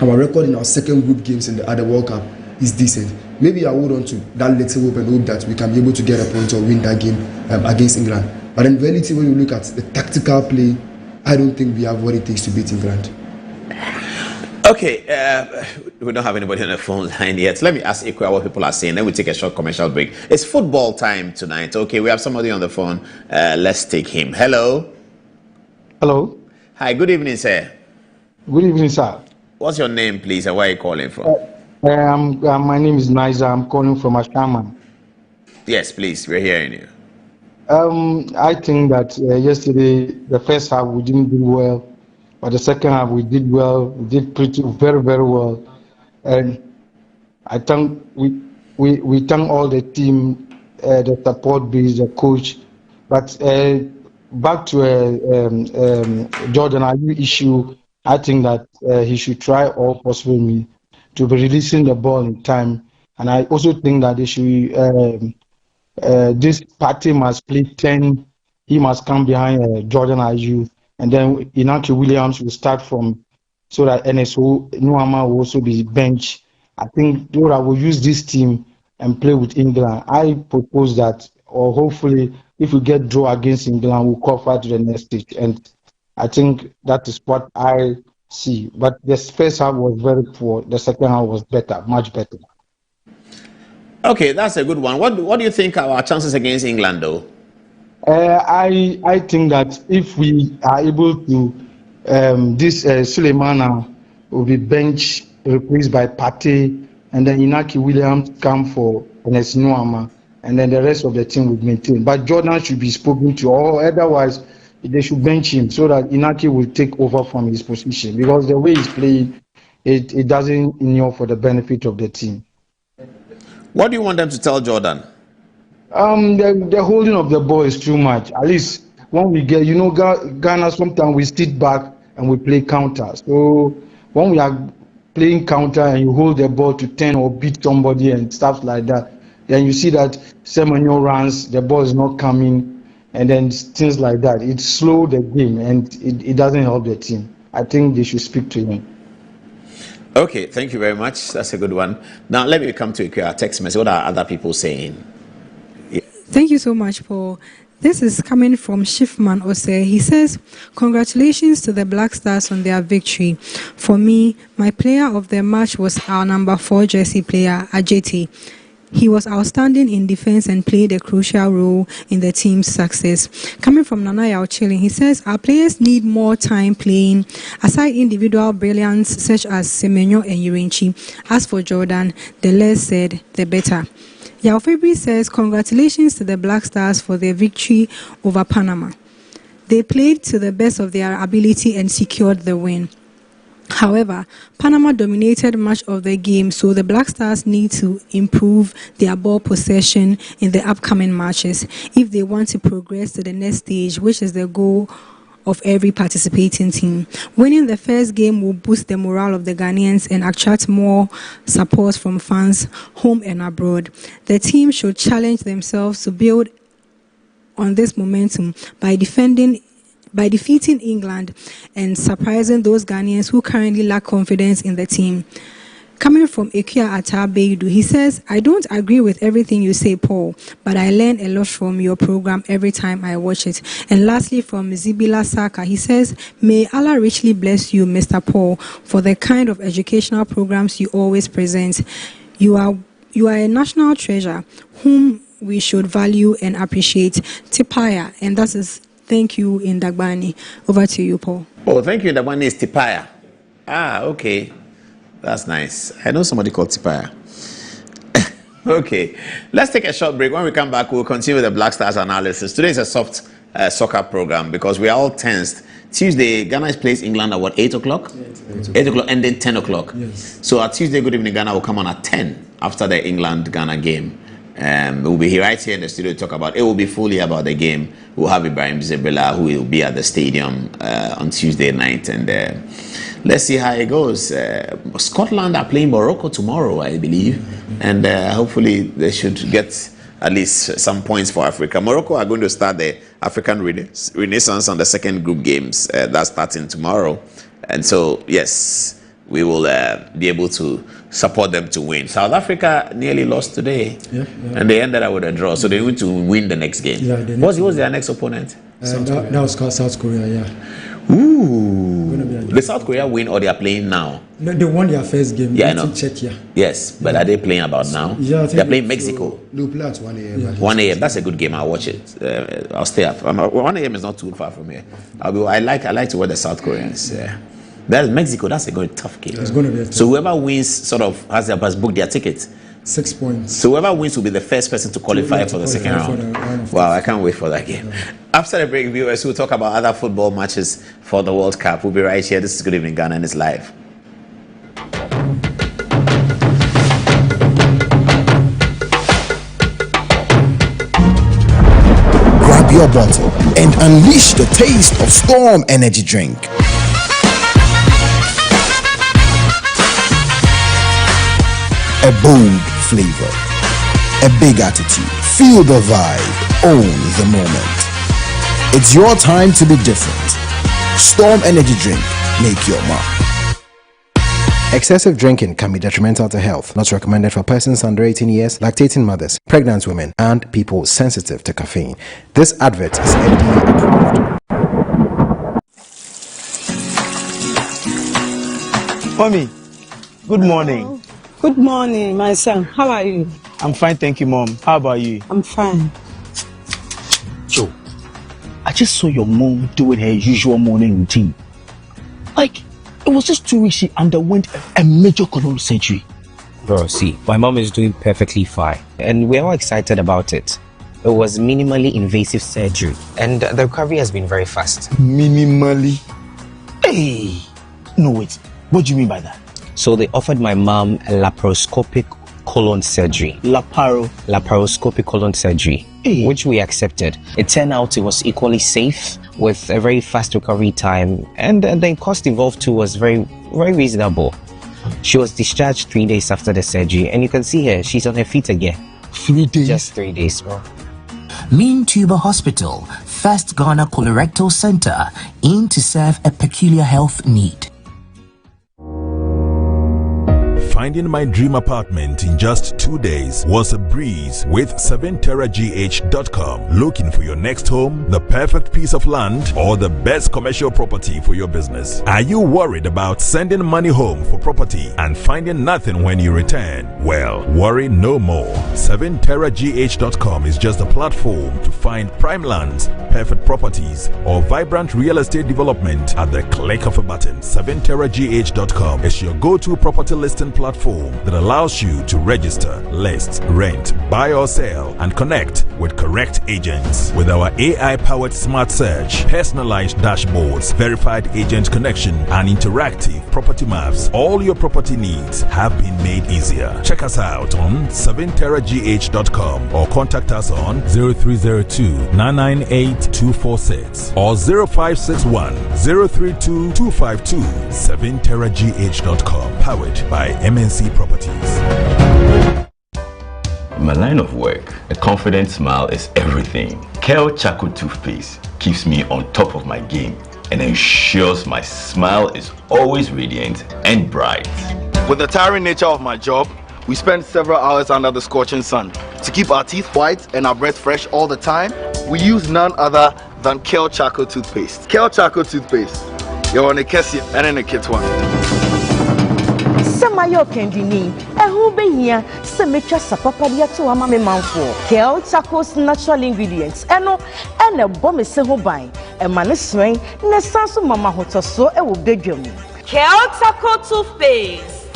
Speaker 13: our record in our second group games in the other World Cup is decent. Maybe I hold on to that little hope and hope that we can be able to get a point or win that game against England. But in reality, when you look at the tactical play, I don't think we have what it takes to beat England.
Speaker 3: Okay, we don't have anybody on the phone line yet. Let me ask Ikua what people are saying. Then we take a short commercial break. It's football time tonight. Okay, we have somebody on the phone. Let's take him. Hello.
Speaker 20: Hello.
Speaker 3: Hi, good evening, sir.
Speaker 20: Good evening, sir.
Speaker 3: What's your name, please, and where are you calling from?
Speaker 20: My name is Niza. I'm calling from Ashama.
Speaker 3: Yes, please. We're hearing you.
Speaker 20: I think that yesterday, the first half, we didn't do well. But the second half, we did well. We did very, very well. And I think we thank all the team, the support base, the coach. But back to Jordan Ayew issue, I think that he should try all possible means to be releasing the ball in time. And I also think that they should, this party must play 10. He must come behind Jordan Ayew. And then Inaki Williams will start from, so that NSO Nuama will also be bench. I think Dora will use this team and play with England. I propose that, or hopefully, if we get draw against England, we'll qualify to the next stage. And I think that is what I see. But the first half was very poor. The second half was better, much better.
Speaker 3: Okay, that's a good one. What do you think are our chances against England, though?
Speaker 20: I think that if we are able to, this Suleimana will be bench replaced by Partey, and then Inaki Williams come for Enes Nuama, and then the rest of the team will maintain. But Jordan should be spoken to, or otherwise they should bench him so that Inaki will take over from his position, because the way he's playing, it doesn't inure for the benefit of the team.
Speaker 3: What do you want them to tell Jordan?
Speaker 20: The holding of the ball is too much. At least when we get, Ghana, sometimes we sit back and we play counter. So when we are playing counter and you hold the ball to 10 or beat somebody and stuff like that, then you see that Semenyo runs, the ball is not coming, and then things like that. It slows the game and it doesn't help the team. I think they should speak to him.
Speaker 3: Okay, thank you very much. That's a good one. Now let me come to a text message. What are other people saying?
Speaker 21: Thank you so much, Paul. This is coming from Shifman Ose. He says, congratulations to the Black Stars on their victory. For me, my player of the match was our number 4 jersey player, Ajeti. He was outstanding in defense and played a crucial role in the team's success. Coming from Nana Yauchilling, he says, our players need more time playing. Aside individual brilliance such as Semenyo and Yurenchi, as for Jordan, the less said, the better. Yao Febri says, congratulations to the Black Stars for their victory over Panama. They played to the best of their ability and secured the win. However, Panama dominated much of the game, so the Black Stars need to improve their ball possession in the upcoming matches if they want to progress to the next stage, which is the goal of every participating team. Winning the first game will boost the morale of the Ghanaians and attract more support from fans home and abroad. The team should challenge themselves to build on this momentum by defeating England and surprising those Ghanaians who currently lack confidence in the team. Coming from Ikia Atabeidu, he says, I don't agree with everything you say, Paul, but I learn a lot from your program every time I watch it. And lastly, from Zibila Saka, he says, may Allah richly bless you, Mr. Paul, for the kind of educational programs you always present. You are a national treasure whom we should value and appreciate. Tipaya, and that is thank you in Dagbani. Over to you, Paul.
Speaker 3: Oh, thank you in Dagbani is Tipaya. Ah, okay. That's nice. I know somebody called Tipaya. Okay, let's take a short break. When we come back, we'll continue with the Black Stars analysis. Today is a soft soccer program because we are all tensed Tuesday, Ghana plays England at what, 8 o'clock? 8 o'clock and then 10 o'clock.
Speaker 15: Yes.
Speaker 3: So at Tuesday, Good Evening Ghana will come on at 10 after the England-Ghana game. We'll be here right here in the studio to talk about it. Will be fully about the game. We'll have Ibrahim Zebrela, who will be at the stadium on Tuesday night, and let's see how it goes. Scotland are playing Morocco tomorrow, I believe, and hopefully they should get at least some points for Africa. Morocco are going to start the African Renaissance on the second group games. That's starting tomorrow, and so yes, we will be able to support them to win. South Africa nearly lost today, and they ended up with a draw, so they need to win the next game.
Speaker 15: Yeah,
Speaker 3: What was their next opponent?
Speaker 15: That was South Korea, yeah.
Speaker 3: Ooh. The South Korea win or they are playing now?
Speaker 15: No, they won their first game.
Speaker 3: Yeah, I know.
Speaker 15: Czechia.
Speaker 3: Yes, but are they playing about now?
Speaker 15: Yeah,
Speaker 3: they're playing Mexico.
Speaker 13: They'll play at 1 a.m.
Speaker 15: Yeah.
Speaker 3: 1 a.m. That's a good game. I'll watch it. I'll stay up. 1 a.m. is not too far from here. I like to watch the South Koreans. That is Mexico. That's a good tough game.
Speaker 15: It's going to be a tough.
Speaker 3: So whoever wins sort of has booked their ticket.
Speaker 15: 6 points.
Speaker 3: So whoever wins will be the first person to qualify for the second round. Wow, I can't wait for that game. After the break, viewers, we'll talk about other football matches for the World Cup. We'll be right here. This is Good Evening Ghana and it's live.
Speaker 2: Grab your bottle and unleash the taste of Storm Energy Drink. A bold flavor, a big attitude, feel the vibe, own the moment. It's your time to be different. Storm Energy Drink, make your mark. Excessive drinking can be detrimental to health. Not recommended for persons under 18 years, lactating mothers, pregnant women, and people sensitive to caffeine. This advert is FDA approved.
Speaker 22: Mommy, good morning.
Speaker 23: Hello. Good morning, my son. How are you?
Speaker 22: I'm fine, thank you, Mom. How about you?
Speaker 23: I'm fine.
Speaker 22: Joe, I just saw your mom doing her usual morning routine. Like, it was just 2 weeks she underwent a major colon surgery.
Speaker 24: Bro, see, my mom is doing perfectly fine, and we're all excited about it. It was minimally invasive surgery, and the recovery has been very fast.
Speaker 22: Minimally? Hey! No, wait. What do you mean by that?
Speaker 24: So they offered my mom a laparoscopic colon surgery. Laparoscopic colon surgery, which we accepted. It turned out it was equally safe with a very fast recovery time, and the cost involved too was very, very reasonable. She was discharged 3 days after the surgery, and you can see her, she's on her feet again.
Speaker 22: 3 days?
Speaker 24: Just 3 days, bro.
Speaker 25: Mean Tuber Hospital, First Ghana Colorectal Center, aim to serve a peculiar health need.
Speaker 26: Finding my dream apartment in just 2 days was a breeze with 7terragh.com. Looking for your next home, the perfect piece of land, or the best commercial property for your business? Are you worried about sending money home for property and finding nothing when you return? Well, worry no more. 7terragh.com is just a platform to find prime lands, perfect properties, or vibrant real estate development at the click of a button. 7terragh.com is your go-to property listing platform that allows you to register, list, rent, buy or sell, and connect with correct agents. With our AI-powered smart search, personalized dashboards, verified agent connection, and interactive property maps, all your property needs have been made easier. Check us out on 7terragh.com or contact us on 0302-998-246 or 0561-032-252. 7terragh.com, powered by MNC Properties.
Speaker 27: In my line of work, a confident smile is everything. Kel Charcoal Toothpaste keeps me on top of my game and ensures my smile is always radiant and bright.
Speaker 28: With the tiring nature of my job, we spend several hours under the scorching sun. To keep our teeth white and our breath fresh all the time, we use none other than Kel Charcoal Toothpaste. Kel Charcoal Toothpaste. You're on a Kessie and in a kit one.
Speaker 29: Samayo Kendini, who be here, Semetra Sapapadia to Amame Manfo, Kel Charcoal's natural ingredients, and a bomb is several buying, a man is swing, Nesansu Mama Hotoso, a will beg you.
Speaker 30: Kel Charcoal Toothpaste.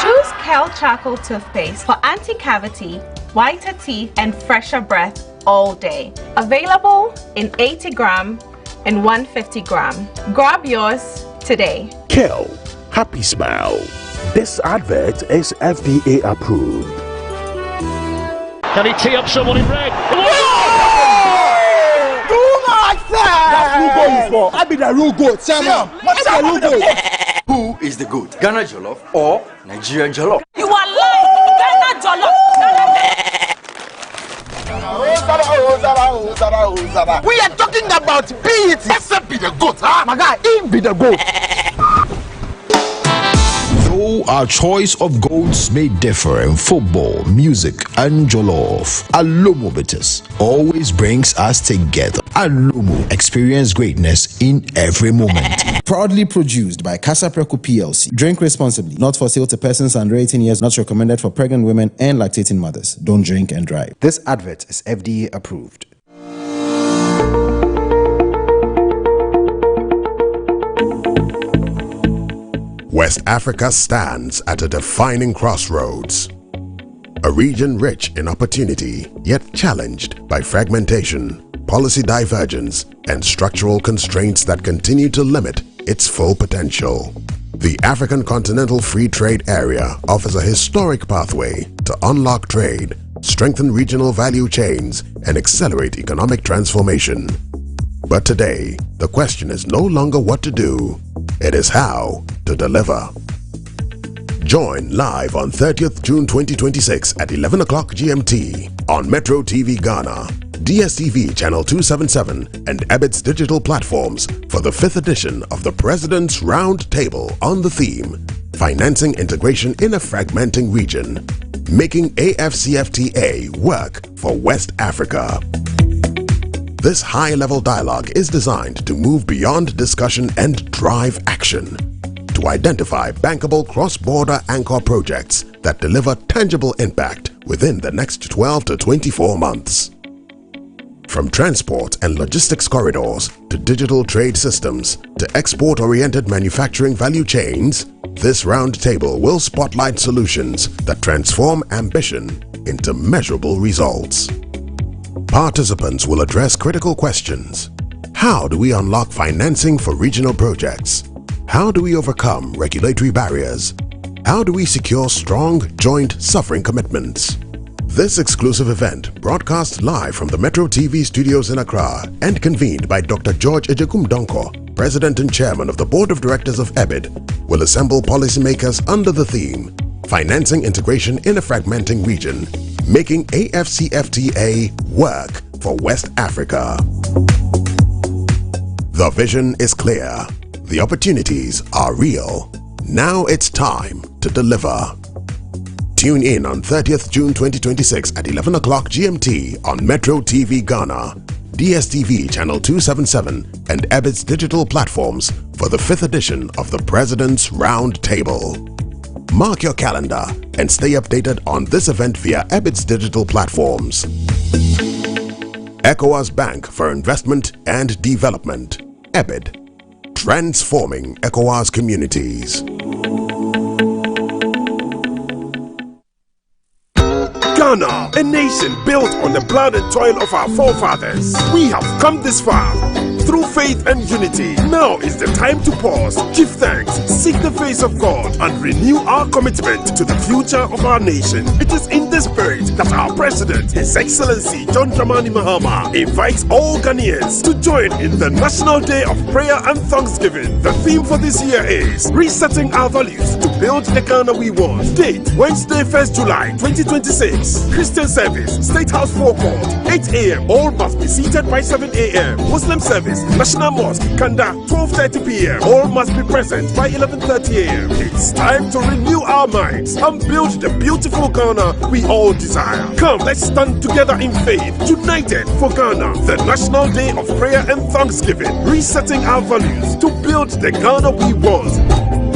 Speaker 30: Choose Kel Charcoal Toothpaste for anti-cavity, whiter teeth, and fresher breath all day. Available in 80-gram, in 150 gram. Grab yours today.
Speaker 1: Kel, happy smile. This advert is FDA approved.
Speaker 4: Can he tee up someone in red?
Speaker 5: I be the real goat, Sam.
Speaker 6: Who is the goat? Ghana Jollof or Nigerian Jollof?
Speaker 29: You are lying. Ghana Jollof.
Speaker 5: We are talking about BET. Except be the goat, huh? My guy, him be the goat.
Speaker 2: Though our choice of goats may differ in football, music, and jollof, Alomo Bitters always brings us together. Alomo, experience greatness in every moment. Proudly produced by Casa Preco PLC. Drink responsibly. Not for sale to persons under 18 years. Not recommended for pregnant women and lactating mothers. Don't drink and drive.
Speaker 7: This advert is FDA approved.
Speaker 8: West Africa stands at a defining crossroads. A region rich in opportunity, yet challenged by fragmentation, policy divergence, and structural constraints that continue to limit its full potential. The African Continental Free Trade Area offers a historic pathway to unlock trade, strengthen regional value chains, and accelerate economic transformation. But today, the question is no longer what to do, it is how to deliver. Join live on 30th June 2026 at 11 o'clock GMT on Metro TV Ghana, DSTV Channel 277 and Ebit's digital platforms for the 5th edition of the President's Round Table on the theme, Financing Integration in a Fragmenting Region, Making AFCFTA Work for West Africa. This high-level dialogue is designed to move beyond discussion and drive action, to identify bankable cross-border anchor projects that deliver tangible impact within the next 12 to 24 months. From transport and logistics corridors to digital trade systems to export-oriented manufacturing value chains, this roundtable will spotlight solutions that transform ambition into measurable results. Participants will address critical questions. How do we unlock financing for regional projects? How do we overcome regulatory barriers? How do we secure strong joint suffering commitments? This exclusive event, broadcast live from the Metro TV studios in Accra and convened by Dr. George Ejekum Donko, President and Chairman of the Board of Directors of EBID, will assemble policymakers under the theme, Financing Integration in a Fragmenting Region, Making AFCFTA Work for West Africa. The vision is clear. The opportunities are real. Now it's time to deliver. Tune in on 30th June 2026 at 11 o'clock GMT on Metro TV Ghana, DSTV Channel 277 and Ebit's digital platforms for the 5th edition of the President's Round Table. Mark your calendar and stay updated on this event via Ebit's digital platforms. ECOWAS Bank for Investment and Development, EBID, transforming ECOWAS communities.
Speaker 1: Ghana, a nation built on the blood and toil of our forefathers. We have come this far through faith and unity. Now is the time to pause, give thanks, seek the face of God, and renew our commitment to the future of our nation. It is in this spirit that our President, His Excellency John Dramani Mahama, invites all Ghanaians to join in the National Day of Prayer and Thanksgiving. The theme for this year is Resetting Our Values to Build the Ghana We Want. Date, Wednesday, 1st July 2026. Christian service, State House Forecourt, 8 a.m. All must be seated by 7 a.m. Muslim service, National Mosque, Kanda, 12:30 p.m. All must be present by 11:30 a.m. It's time to renew our minds and build the beautiful Ghana we all desire. Come, let's stand together in faith, united for Ghana. The National Day of Prayer and Thanksgiving, resetting our values to build the Ghana we want.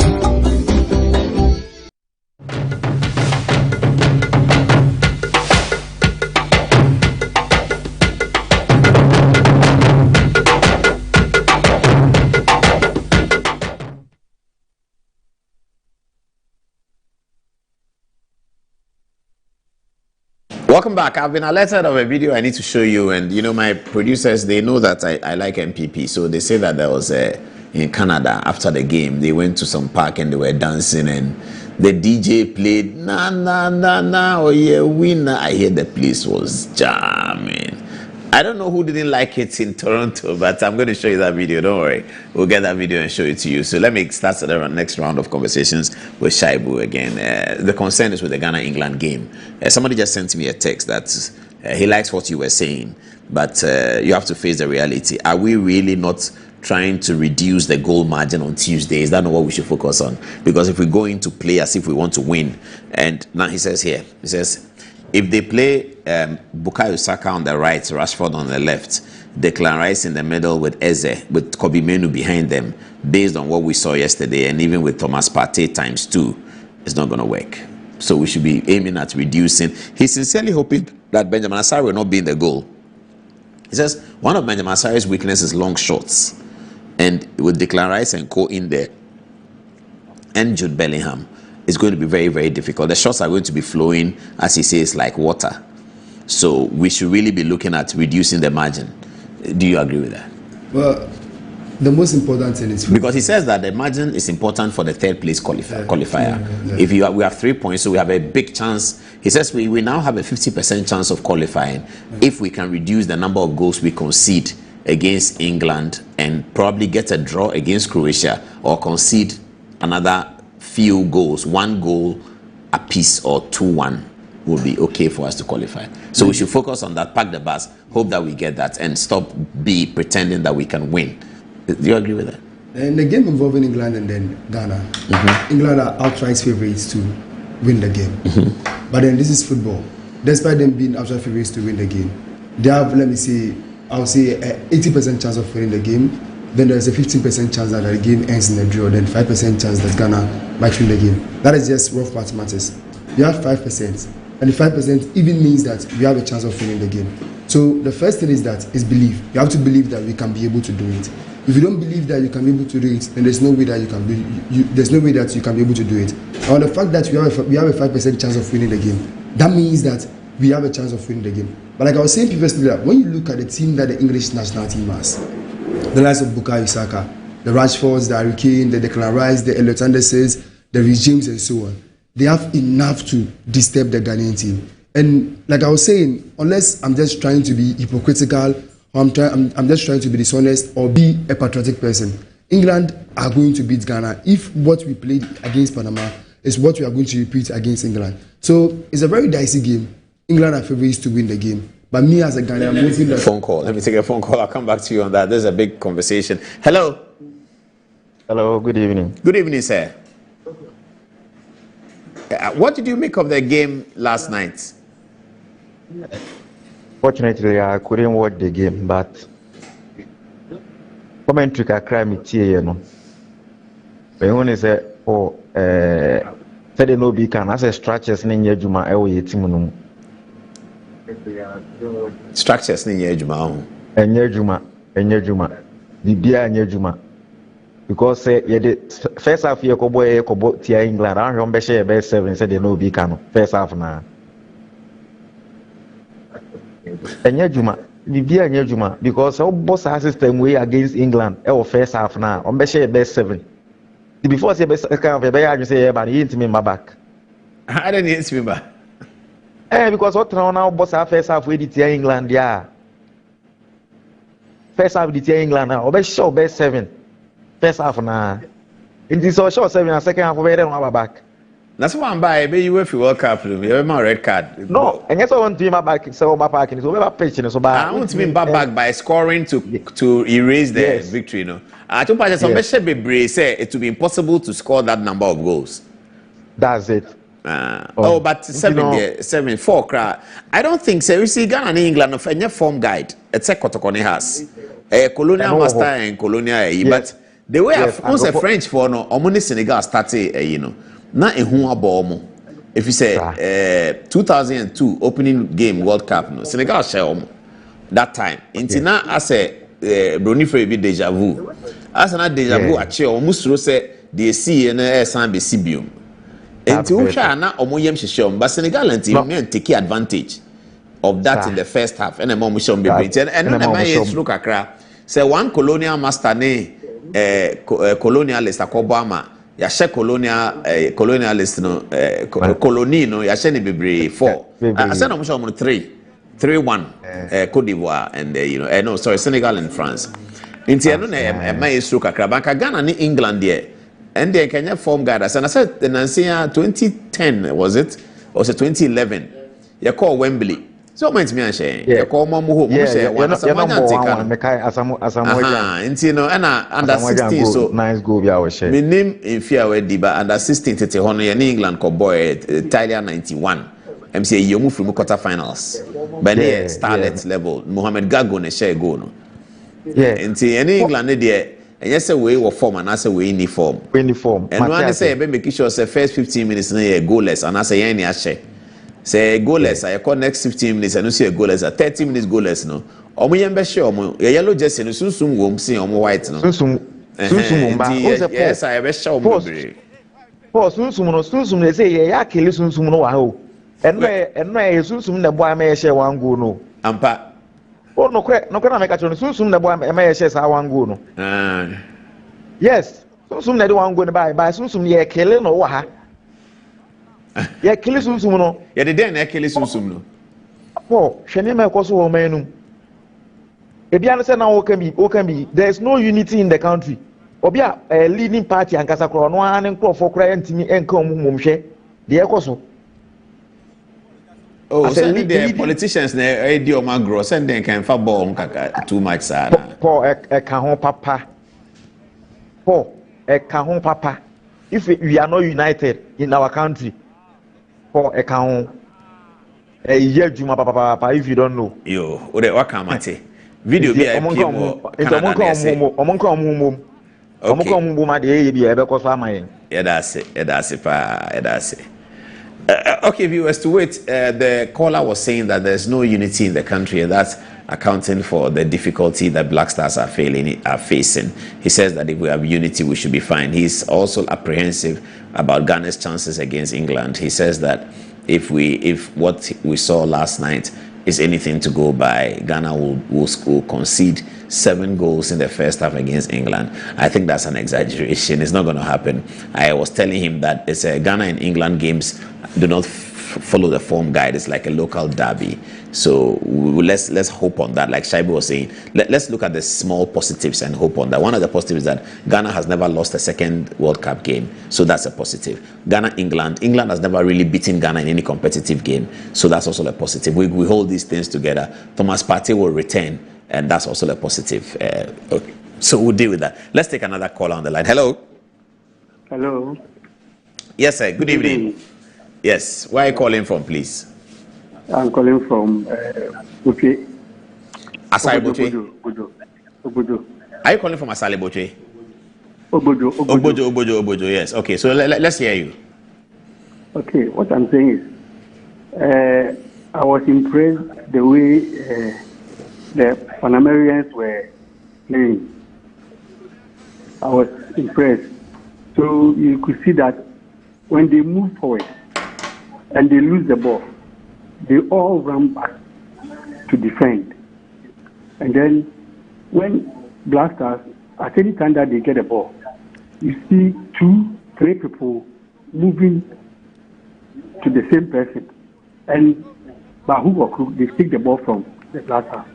Speaker 3: Welcome back. I've been alerted of a video I need to show you, and you know my producers, they know that I like MPP, so they say that there was in Canada after the game they went to some park and they were dancing and the DJ played na na na na oh yeah winner. I hear the place was jamming. I don't know who didn't like it in Toronto, but I'm going to show you that video. Don't worry. We'll get that video and show it to you. So let me start the next round of conversations with Shaibu again. The concern is with the Ghana-England game. Somebody just sent me a text that he likes what you were saying, but you have to face the reality. Are we really not trying to reduce the goal margin on Tuesday? Is that not what we should focus on? Because if we go into play as if we want to win, and now he says here, he says, if they play Bukayo Saka on the right, Rashford on the left, Declan Rice in the middle with Eze, with Kobe Menu behind them, based on what we saw yesterday, and even with Thomas Partey ×2, it's not going to work. So we should be aiming at reducing. He's sincerely hoping that Benjamin Asare will not be in the goal. He says one of Benjamin Asare's weaknesses is long shots, and with Declan Rice and Co in there, and Jude Bellingham, it's going to be very, very difficult. The shots are going to be flowing, as he says, like water. So we should really be looking at reducing the margin. Do you agree with that?
Speaker 13: Well, the most important thing is...
Speaker 3: Because he says that the margin is important for the third place qualifier. If we have 3 points, so we have a big chance. He says we now have a 50% chance of qualifying if we can reduce the number of goals we concede against England and probably get a draw against Croatia or concede another few goals, 1 goal a piece or 2-1 will be okay for us to qualify. So we should focus on that, pack the bus, hope that we get that, and stop pretending that we can win. Do you agree with that?
Speaker 13: In the game involving England and then Ghana, England are outright favorites to win the game. But then this is football. Despite them being outright favorites to win the game, they have, let me say, I'll say 80% chance of winning the game. Then there's a 15% chance that the game ends in a draw, then 5% chance that Ghana might win the game. That is just rough mathematics. You have 5%, and the 5% even means that you have a chance of winning the game. So the first thing is belief. You have to believe that we can be able to do it. If you don't believe that you can be able to do it, then there's no way that you can be able to do it. And the fact that we have a 5% chance of winning the game, that means that we have a chance of winning the game. But like I was saying previously, that when you look at the team that the English national team has, the likes of Bukayo Saka, the Rashfords, the Harry Kane, the Declan Rice, the Elliot Andersons, the Reece James, and so on, they have enough to disturb the Ghanaian team. And like I was saying, unless I'm just trying to be hypocritical, or I'm just trying to be dishonest or be a patriotic person, England are going to beat Ghana if what we played against Panama is what we are going to repeat against England. So it's a very dicey game. England are favorites to win the game. But me as a Ghanaian, I'm hoping that...
Speaker 3: Phone call. Let me take a phone call. I'll come back to you on that. There's a big conversation. Hello.
Speaker 9: Hello. Good evening.
Speaker 3: Good evening, sir. What did you make of the game last night?
Speaker 9: Fortunately, I couldn't watch the game, but commentary I cry me tear, you know. But when they say, oh, said they no be can, I say structures in your juma, I will team.
Speaker 3: Structures in your juma.
Speaker 9: And your juma, the beer and your juma. Because say the first half year kobo tia England, I remember share best 7 said they no be can first half now. And your juma, the beer and your juma, because our boss system way against England, our first half now, on share best 7. Before say best kind of a bear, you say, but he hit me in my back.
Speaker 3: I didn't hit me back.
Speaker 9: Because what now boss first half way the tia England, yeah. First half the tia England now, or sure best 7. First half now. In this short 7 and second half, we don't have a back.
Speaker 3: That's why I'm by. Maybe you if you World Cup, you have my red card.
Speaker 9: No, and yes, I want to be my back. So my parking is over pitching. So
Speaker 3: I want to be back by scoring to erase the victory. You know, I told Patrick some be say it will be impossible to score that number of goals.
Speaker 9: That's it.
Speaker 3: But 7-4 crowd. I don't think so. You see, Ghana and England of any form guide. It's a Kotokone has a colonial master and colonial. But the way I've a French for no, Omoni Senegal started, you know. Na ehun abomo. If you say 2002 opening game World Cup, no Senegal share that time. Intina as a Bruni for be deja vu. As na deja vu ache omusuro say they see na san be sibium. Enti wo hwa na omoyem hyehyem, but Senegal anti men take advantage. of that in the first half. And a mom show me and look akra. Say one colonial master ne colonialist akobama. Ya share colonialist no colony no ya share ni bebre 4. I said no show 3-1 Cote d'Ivoire and no sorry Senegal and France. Inti eno na my stroke akra banka Ghana ni England there. And then Kenya form guidance. And I said the Nansia 2010 was it? Or was it 2011? You call Wembley. So much me and say you call Mamu home. Under 16 so nice goal be our share. My name in fear we diba under 16 tete hono in England ko boy Italia 91. I'm say you move from quarter finals. But near starlet level Mohamed Gago ne share go no. Yeah. Inti any England there and yes we were form and as we uniform. And one say be make sure say first 15 minutes na goalless and as any share. Say goalless, I call next 15 minutes and you see a goalless at 30 minutes goalless no. Omo yembe share omo yellow jersey no sunsum wom see omo white no. Sunsum ba. Yes, I be share omo bre. For sunsum they say ya kill sunsum no wa ho. Enno sunsum na boy ma share one go no. Ampa. Oh no kwe na make atro sunsum na boy ma share sa one go no. Yes. Sunsum na de one go no by sunsum ye kill no wa ha. Yeah, kill sunsum no. Yeah, the day na kill sunsum no. Oh, shene me koso wo manum. E bia no say na wo can be. There is no unity in the country. Obi a leading party ankasa kro no an nkrofo kra ntimi enka omumum hwe. De ekoso. Oh, so the politicians na edi o magro send them can fa ball nkaka too much sana. Paul e ka ho papa. If we are not united in our country, for account a year juma papa if you don't know. Yo, ode wakamate. Video be omonko okay, viewers, to wait. The caller was saying that there's no unity in the country, and that's accounting for the difficulty that Black Stars are facing. He says that if we have unity, we should be fine. He's also apprehensive about Ghana's chances against England. He says that if what we saw last night is anything to go by, Ghana will concede 7 goals in the first half against England. I think that's an exaggeration. It's not going to happen. I was telling him that it's Ghana and England games do not follow the form guide. It's like a local derby. So let's hope on that. Like Shaibu was saying, let's look at the small positives and hope on that. One of the positives is that Ghana has never lost a second World Cup game. So that's a positive. England has never really beaten Ghana in any competitive game. So that's also a positive. We hold these things together. Thomas Partey will return, and that's also a positive. Okay. So we'll deal with that. Let's take another call on the line. Hello.
Speaker 10: Hello.
Speaker 3: Yes, sir. Good evening. Yes. Where are you calling from, please?
Speaker 10: I'm calling from Botwe.
Speaker 3: Asale Botwe?
Speaker 10: Obojo.
Speaker 3: Are you calling from Asale Botwe?
Speaker 10: Obojo,
Speaker 3: yes. Okay, so let's hear you.
Speaker 10: Okay, what I'm saying is, I was impressed the way the Pan-Americans were playing. I was impressed. So you could see that when they move forward and they lose the ball, they all run back to defend. And then when Black Stars, at any time that they get a ball, you see 2-3 people moving to the same person. And by hook or crook, they take the ball from the Black Stars.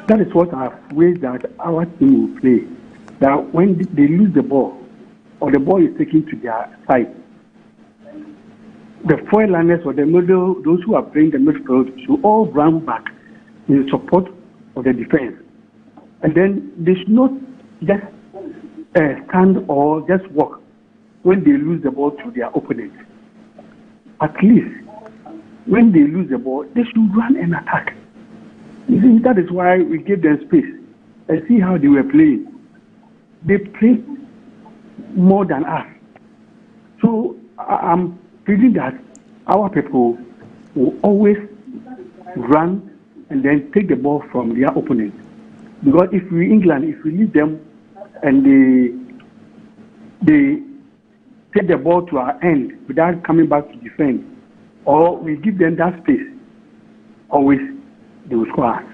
Speaker 10: That is what I've wished that our team will play. That when they lose the ball, or the ball is taken to their side, the foil liners or the middle, those who are playing the midfield, should all run back in support of the defense. And then they should not just stand or just walk when they lose the ball to their opponent. At least when they lose the ball, they should run and attack. You see, that is why we gave them space and see how they were playing. They played more than us. So I'm feeling that our people will always run and then take the ball from their opponent. Because if we leave them and they take the ball to our end without coming back to defend, or we give them that space, always they will score us.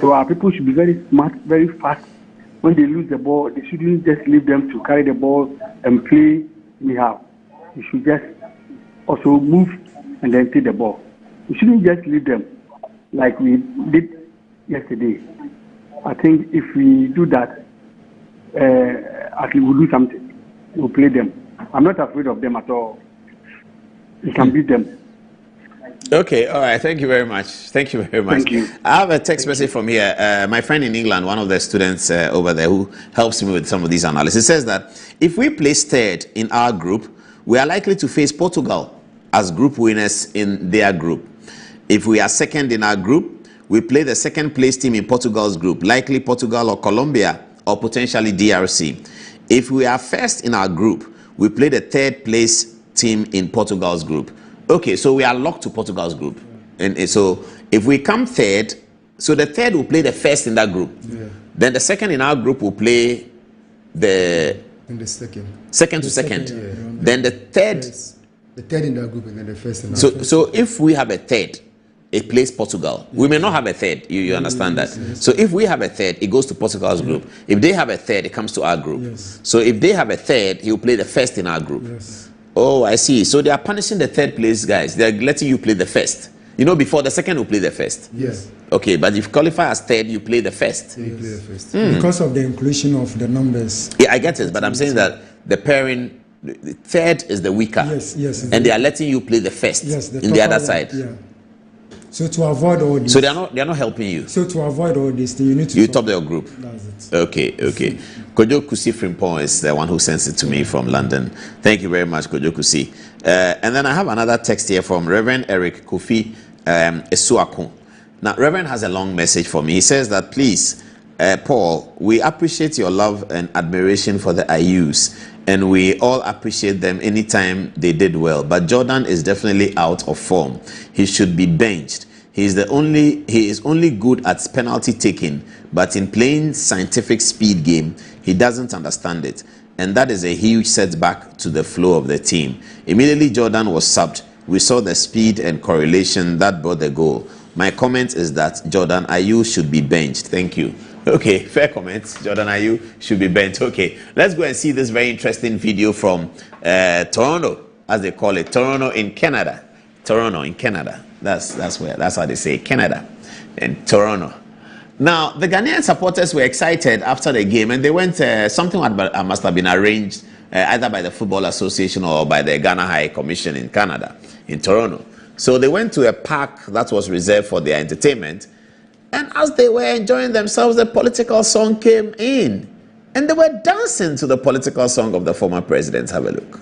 Speaker 10: So our people should be very smart, very fast. When they lose the ball, they shouldn't just leave them to carry the ball and play anyhow. You should just also move and then take the ball. You shouldn't just leave them like we did yesterday. I think if we do that, at least we'll do something. We'll play them. I'm not afraid of them at all. We can beat them.
Speaker 3: Okay, all right. Thank you very much. Thank you very much.
Speaker 10: Thank you.
Speaker 3: I have a text message from here. My friend in England, one of the students over there who helps me with some of these analysis, says that if we place third in our group, we are likely to face Portugal as group winners in their group. If we are second in our group, we play the second place team in Portugal's group, likely Portugal or Colombia or potentially DRC. If we are first in our group, we play the third place team in Portugal's group. Okay, so we are locked to Portugal's group. And so if we come third, so the third will play the first in that group. Yeah. Then the second in our group will play the second to second. Yeah. Then the third.
Speaker 13: The third in that group and then the first in that
Speaker 3: group. So if we have a third, it plays Portugal. We may not have a third. You understand that? Yes. So if we have a third, it goes to Portugal's group. If they have a third, it comes to our group. Yes. So if they have a third, he will play the first in our group. Yes. Oh, I see. So they are punishing the third place guys. They are letting you play the first. You know, before the second will play the first.
Speaker 13: Yes.
Speaker 3: Okay, but if you qualify as third, you play the first.
Speaker 13: Yes. You play the first.
Speaker 11: Because of the inclusion of the numbers.
Speaker 3: Yeah, I get it. But I'm saying that the pairing, the third is the weaker.
Speaker 11: Yes.
Speaker 3: And they are letting you play the first in the other side.
Speaker 11: Yeah. So to avoid all this.
Speaker 3: So they are not helping you.
Speaker 11: So to avoid all this, you need to
Speaker 3: top your group. That's it. Okay. Kojo Kusi Frimpong is the one who sends it to me from London. Thank you very much, Kojo Kusi. And then I have another text here from Reverend Eric Kofi Esuaku. Now, Reverend has a long message for me. He says that, please, Paul, we appreciate your love and admiration for the IUs, and we all appreciate them anytime they did well. But Jordan is definitely out of form. He should be benched. He is only good at penalty taking, but in playing scientific speed game, he doesn't understand it. And that is a huge setback to the flow of the team. Immediately Jordan was subbed. We saw the speed and correlation that brought the goal. My comment is that Jordan Ayew should be benched. Thank you. Okay, fair comment. Jordan Ayew should be benched. Okay, let's go and see this very interesting video from Toronto, as they call it. Toronto in Canada. Toronto in Canada. That's how they say Canada. And Toronto. Now, the Ghanaian supporters were excited after the game, and they went, something must have been arranged either by the Football Association or by the Ghana High Commission in Canada, in Toronto. So they went to a park that was reserved for their entertainment, and as they were enjoying themselves, the political song came in, and they were dancing to the political song of the former president. Have a look.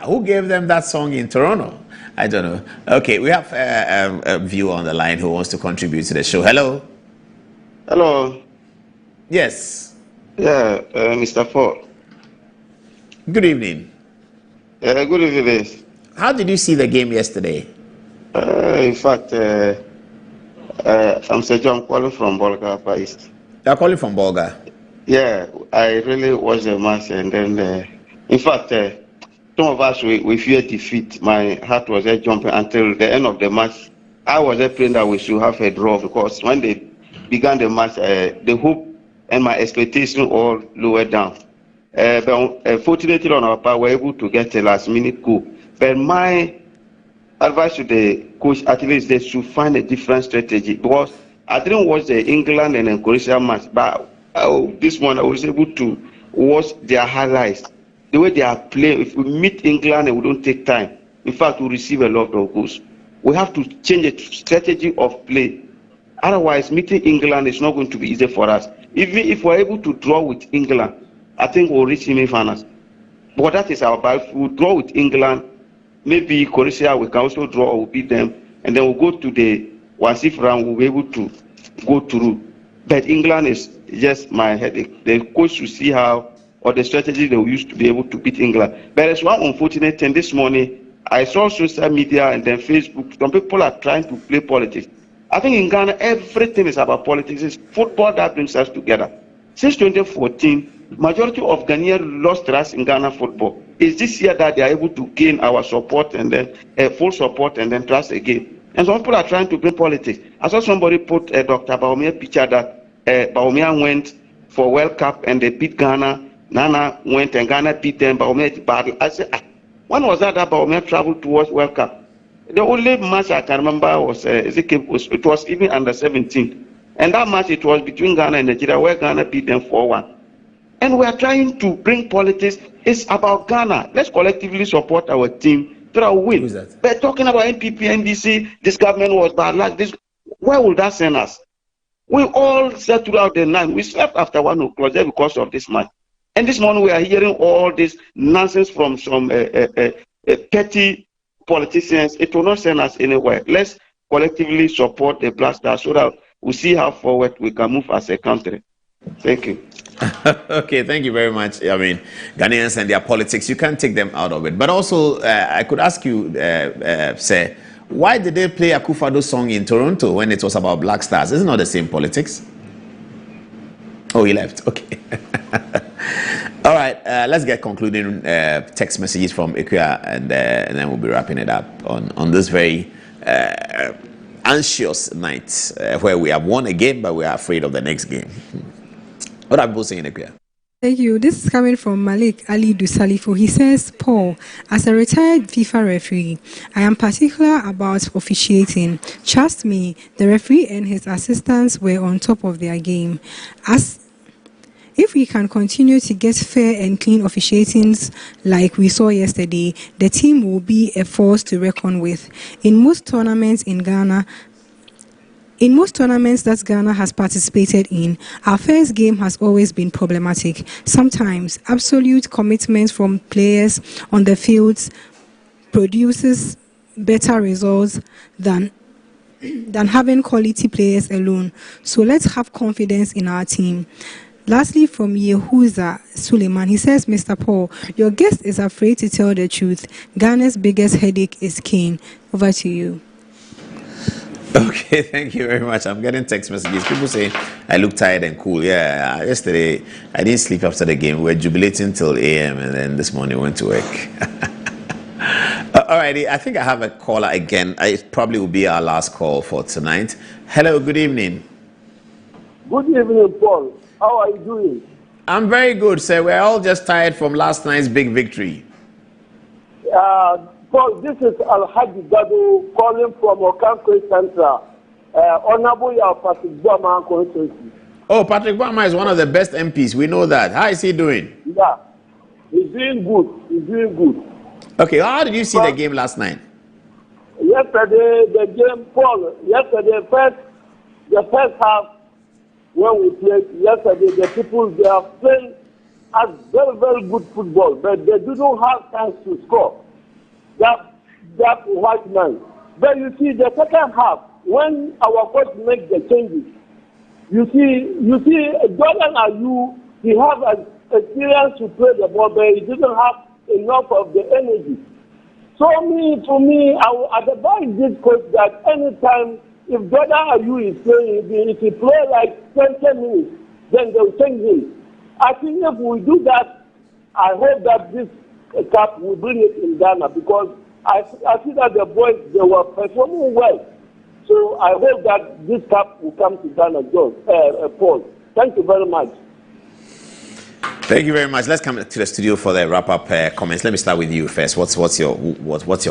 Speaker 3: Who gave them that song in Toronto? I don't know. Okay, we have a viewer on the line who wants to contribute to the show. Hello.
Speaker 12: Hello.
Speaker 3: Yes.
Speaker 12: Yeah, Mr. Ford.
Speaker 3: Good evening.
Speaker 12: Good evening.
Speaker 3: How did you see the game yesterday?
Speaker 12: In fact, I'm Sir John calling from Bolga East.
Speaker 3: You're calling from Bolga?
Speaker 12: Yeah, I really watched the match, and then, in fact, some of us, we fear defeat. My heart was there jumping until the end of the match. I was there praying that we should have a draw, because when they began the match, the hope and my expectation all lowered down. But fortunately on our part, we were able to get a last-minute goal. But my advice to the coach at least they should find a different strategy, because I didn't watch the England and the Croatia match, but this one I was able to watch their highlights. The way they are playing, if we meet England and we don't take time, in fact, we receive a lot of goals. We have to change the strategy of play. Otherwise, meeting England is not going to be easy for us. Even if we're able to draw with England, I think we'll reach semi-finals. But that is our bad. If we draw with England, maybe Croatia, we can also draw or beat them, and then we'll go to the 1/6 round, we'll be able to go through. But England is just my headache. The coach should see how, or the strategy they will use to be able to beat England. But there's one unfortunate thing this morning. I saw social media and then Facebook, some people are trying to play politics. I think in Ghana, everything is about politics. It's football that brings us together. Since 2014, majority of Ghanaians lost trust in Ghana football. It's this year that they are able to gain our support and then full support and then trust again. And some people are trying to bring politics. I saw somebody put Dr. Bawumia picture that Bawumia went for World Cup and they beat Ghana. Nana went and Ghana beat them. Bawumia did battle. I said, when was that Bawumia traveled towards World Cup? The only match I can remember was it was even under 17. And that match, it was between Ghana and Nigeria, where Ghana beat them 4-1. And we are trying to bring politics. It's about Ghana. Let's collectively support our team to win.
Speaker 3: Who's that?
Speaker 12: But talking about NPP, NDC, this government was bad luck. Where will that send us? We all slept throughout the night. We slept after 1 o'clock just because of this match. And this morning we are hearing all this nonsense from some petty politicians. It will not send us anywhere. Let's collectively support the Black Stars so that we see how forward we can move as a country. Thank you.
Speaker 3: Okay, thank you very much. I mean, Ghanaians and their politics, you can't take them out of it. But also, I could ask you, sir, why did they play Akufo-Addo's song in Toronto when it was about Black Stars? Isn't it not the same politics? Oh, he left. Okay. All right, let's get concluding text messages from Ikuya, and then we'll be wrapping it up on this very anxious night where we have won a game, but we are afraid of the next game. What are people saying, Ikuya?
Speaker 14: Thank you. This is coming from Malik Ali Dusalifo. He says, Paul, as a retired FIFA referee, I am particular about officiating. Trust me, the referee and his assistants were on top of their game. If we can continue to get fair and clean officiatings like we saw yesterday, the team will be a force to reckon with. In most tournaments that Ghana has participated in, our first game has always been problematic. Sometimes absolute commitment from players on the fields produces better results than having quality players alone. So let's have confidence in our team. Lastly, from Yehuza Suleiman, he says, Mr. Paul, your guest is afraid to tell the truth. Ghana's biggest headache is Kane. Over to you.
Speaker 3: Okay, thank you very much. I'm getting text messages. People say I look tired and cool. Yeah, yesterday I didn't sleep after the game. We were jubilating till AM, and then this morning went to work. Alrighty, I think I have a caller again. It probably will be our last call for tonight. Hello, good evening.
Speaker 15: Good evening, Paul. How are you doing?
Speaker 3: I'm very good, sir. We're all just tired from last night's big victory.
Speaker 15: Paul, this is Al-Hadi Gado calling from Okankwe Central. Honorable Patrick Boama constituency.
Speaker 3: Oh, Patrick Boama is one of the best MPs. We know that. How is he doing?
Speaker 15: Yeah, he's doing good. He's doing good.
Speaker 3: Okay, how did you see the game last night?
Speaker 15: Yesterday, the game, Paul, the first half, when we played yesterday, the people, they are playing at very, very good football, but they do not have chance to score. that white man. But you see, the second half, when our coach makes the changes, you see, Jordan Ayew, he has experience to play the ball, but he didn't have enough of the energy. So for me, I advise this coach that anytime if Jordan Ayew is playing, if he play like 20 minutes, then they'll change him. I think if we do that, I hope that this cup will bring it in Ghana, because I see that the boys, they were performing well. So I hope that this cup will come to Ghana, Paul. Thank you very much.
Speaker 3: Thank you very much. Let's come to the studio for the wrap-up comments. Let me start with you first. What's your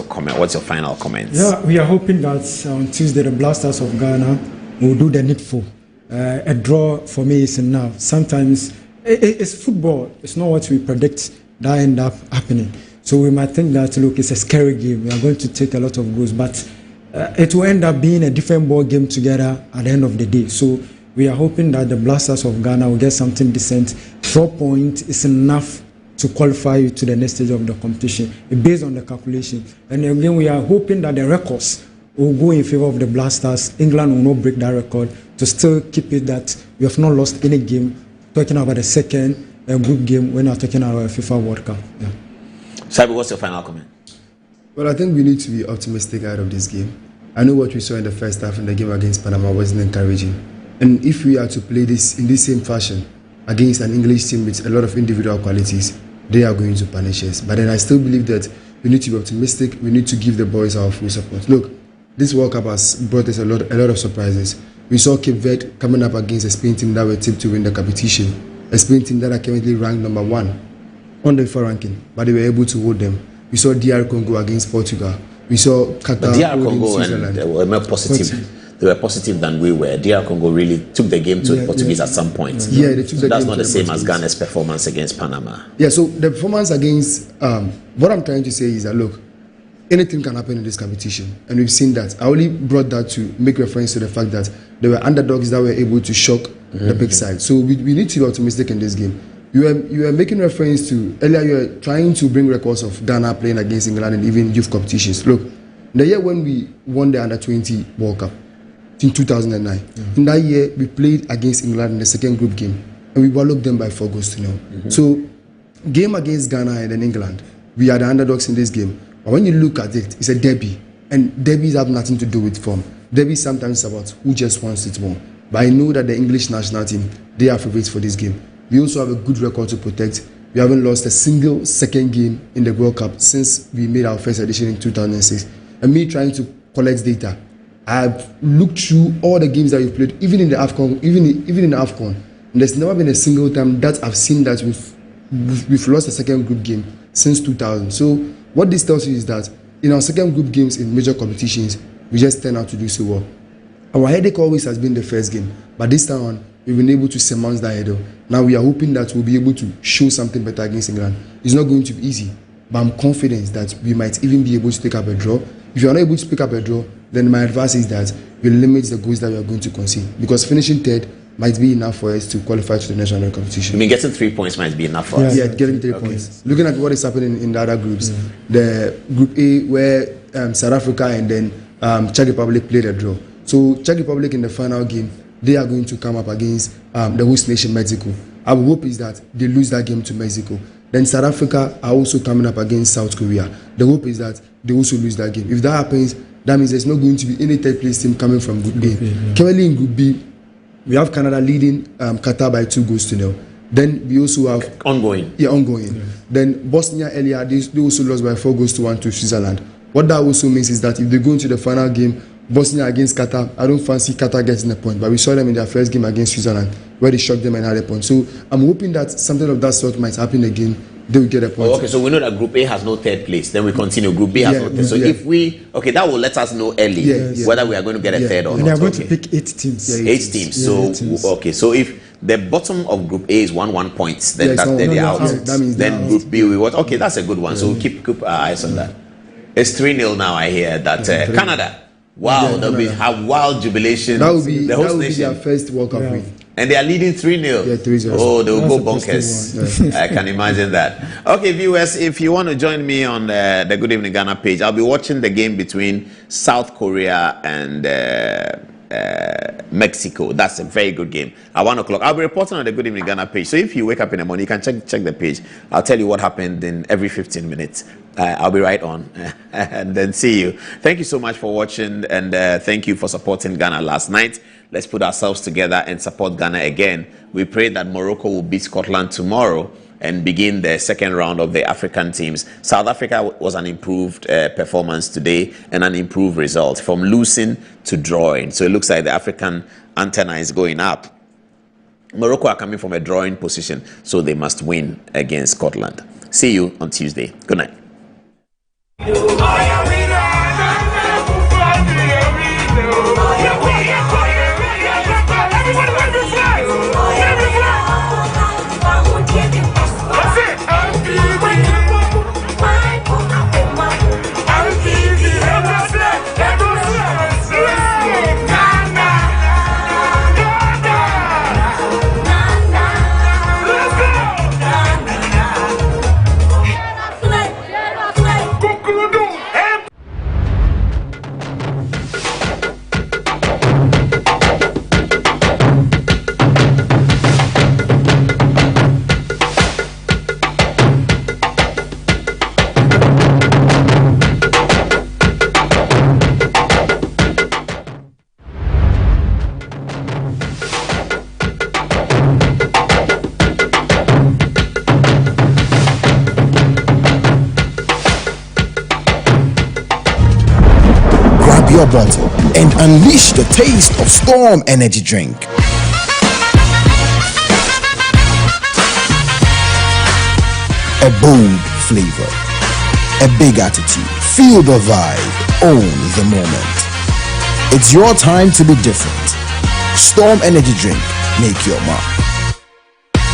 Speaker 3: comment? What's your final comments?
Speaker 11: Yeah, we are hoping that on Tuesday the Blasters of Ghana will do the needful. A draw for me is enough. Sometimes it's football. It's not what we predict that end up happening. So we might think that, look, it's a scary game. We are going to take a lot of goals, but it will end up being a different ball game together at the end of the day. So we are hoping that the Blasters of Ghana will get something decent. 4 points is enough to qualify you to the next stage of the competition, based on the calculation. And again, we are hoping that the records will go in favor of the Blasters. England will not break that record, to still keep it that we have not lost any game. Talking about the second group game when we are talking about FIFA World Cup. Yeah.
Speaker 3: Sabi, what's your final comment?
Speaker 13: Well, I think we need to be optimistic out of this game. I know what we saw in the first half in the game against Panama wasn't encouraging. And if we are to play this in the same fashion against an English team with a lot of individual qualities, they are going to punish us. But then I still believe that we need to be optimistic. We need to give the boys our full support. Look, this World Cup has brought us a lot of surprises. We saw Cape Verde coming up against a Spain team that were tipped to win the competition. A Spain team that are currently ranked number 1 on the FIFA ranking, but they were able to hold them. We saw DR Congo against Portugal. We saw Qatar holding Switzerland.
Speaker 3: They were more positive. They were positive than we were. DR Congo really took the game to the Portuguese at some point.
Speaker 13: Yeah, they took the
Speaker 3: That's
Speaker 13: game
Speaker 3: not the
Speaker 13: to
Speaker 3: same
Speaker 13: Portuguese.
Speaker 3: as Ghana's performance against Panama.
Speaker 13: Yeah, so the performance against, what I'm trying to say is that, look, anything can happen in this competition, and we've seen that. I only brought that to make reference to the fact that there were underdogs that were able to shock the big side. So we need to be optimistic in this game. You were making reference to, earlier you were trying to bring records of Ghana playing against England and even youth competitions. Look, the year when we won the Under-20 World Cup, in 2009, in that year we played against England in the second group game, and we walloped them by 4 goals to 0. So, game against Ghana and then England, we are the underdogs in this game. But when you look at it, it's a derby, and derbies have nothing to do with form. Derby sometimes is about who just wants it more. But I know that the English national team, they are favorites for this game. We also have a good record to protect. We haven't lost a single second game in the World Cup since we made our first edition in 2006. And me trying to collect data, I've looked through all the games that we've played, even in the AFCON, even in the AFCON. And there's never been a single time that I've seen that we've lost a second group game since 2000. So what this tells you is that in our second group games in major competitions, we just turn out to do so well. Our headache always has been the first game, but this time on, we've been able to surmount that hurdle. Now we are hoping that we'll be able to show something better against England. It's not going to be easy, but I'm confident that we might even be able to pick up a draw. If you are not able to pick up a draw, then my advice is that we limit the goals that we are going to concede, because finishing third might be enough for us to qualify to the national competition.
Speaker 3: I mean, getting 3 points might be enough for us.
Speaker 13: Yeah, getting 3 points. Looking at what is happening in the other groups, the Group A where South Africa and then Czech Republic played a draw. So Czech Republic in the final game, they are going to come up against the host nation Mexico. Our hope is that they lose that game to Mexico. Then South Africa are also coming up against South Korea. The hope is that they also lose that game. If that happens, that means there's not going to be any third place team coming from Group A. Currently in Group B, we have Canada leading Qatar by 2 goals to 0. Then we also have
Speaker 3: ongoing.
Speaker 13: Then Bosnia earlier, they also lost by 4 goals to 1 to Switzerland. What that also means is that if they go into the final game, Bosnia against Qatar, I don't fancy Qatar getting a point, but we saw them in their first game against Switzerland where they shocked them and had a point. So I'm hoping that something of that sort might happen again. They will get a point.
Speaker 3: Okay, so we know that Group A has no third place. Then we continue. Group B has no third. So if we, that will let us know early whether we are going to get a third or not.
Speaker 11: And they are going to pick 8 teams.
Speaker 3: 8 teams. So, so if the bottom of Group A is 1 point, then they're out.
Speaker 13: That means
Speaker 3: then Group B, okay, that's a good one. So we'll keep our eyes on that. It's 3-0 now, I hear that. Canada. Wow, there'll be a wild jubilation.
Speaker 13: That will be their first World Cup win.
Speaker 3: And they are leading 3-0.
Speaker 13: Yeah, 3-0.
Speaker 3: Oh, they will
Speaker 11: That's
Speaker 3: go
Speaker 11: a
Speaker 3: bonkers. I can imagine that. Okay, viewers, if you want to join me on the Good Evening Ghana page, I'll be watching the game between South Korea and Mexico. That's a very good game at 1 o'clock. I'll be reporting on the Good Evening Ghana page. So if you wake up in the morning, you can check the page. I'll tell you what happened in every 15 minutes. I'll be right on and then see you. Thank you so much for watching, and thank you for supporting Ghana last night. Let's put ourselves together and support Ghana again. We pray that Morocco will beat Scotland tomorrow and begin the second round of the African teams. South Africa was an improved performance today and an improved result from losing to drawing. So it looks like the African antenna is going up. Morocco are coming from a drawing position, so they must win against Scotland. See you on Tuesday. Good night.
Speaker 2: Your bottle and unleash the taste of Storm Energy Drink. A bold flavor, a big attitude, feel the vibe, own the moment. It's your time to be different. Storm Energy Drink, make your mark.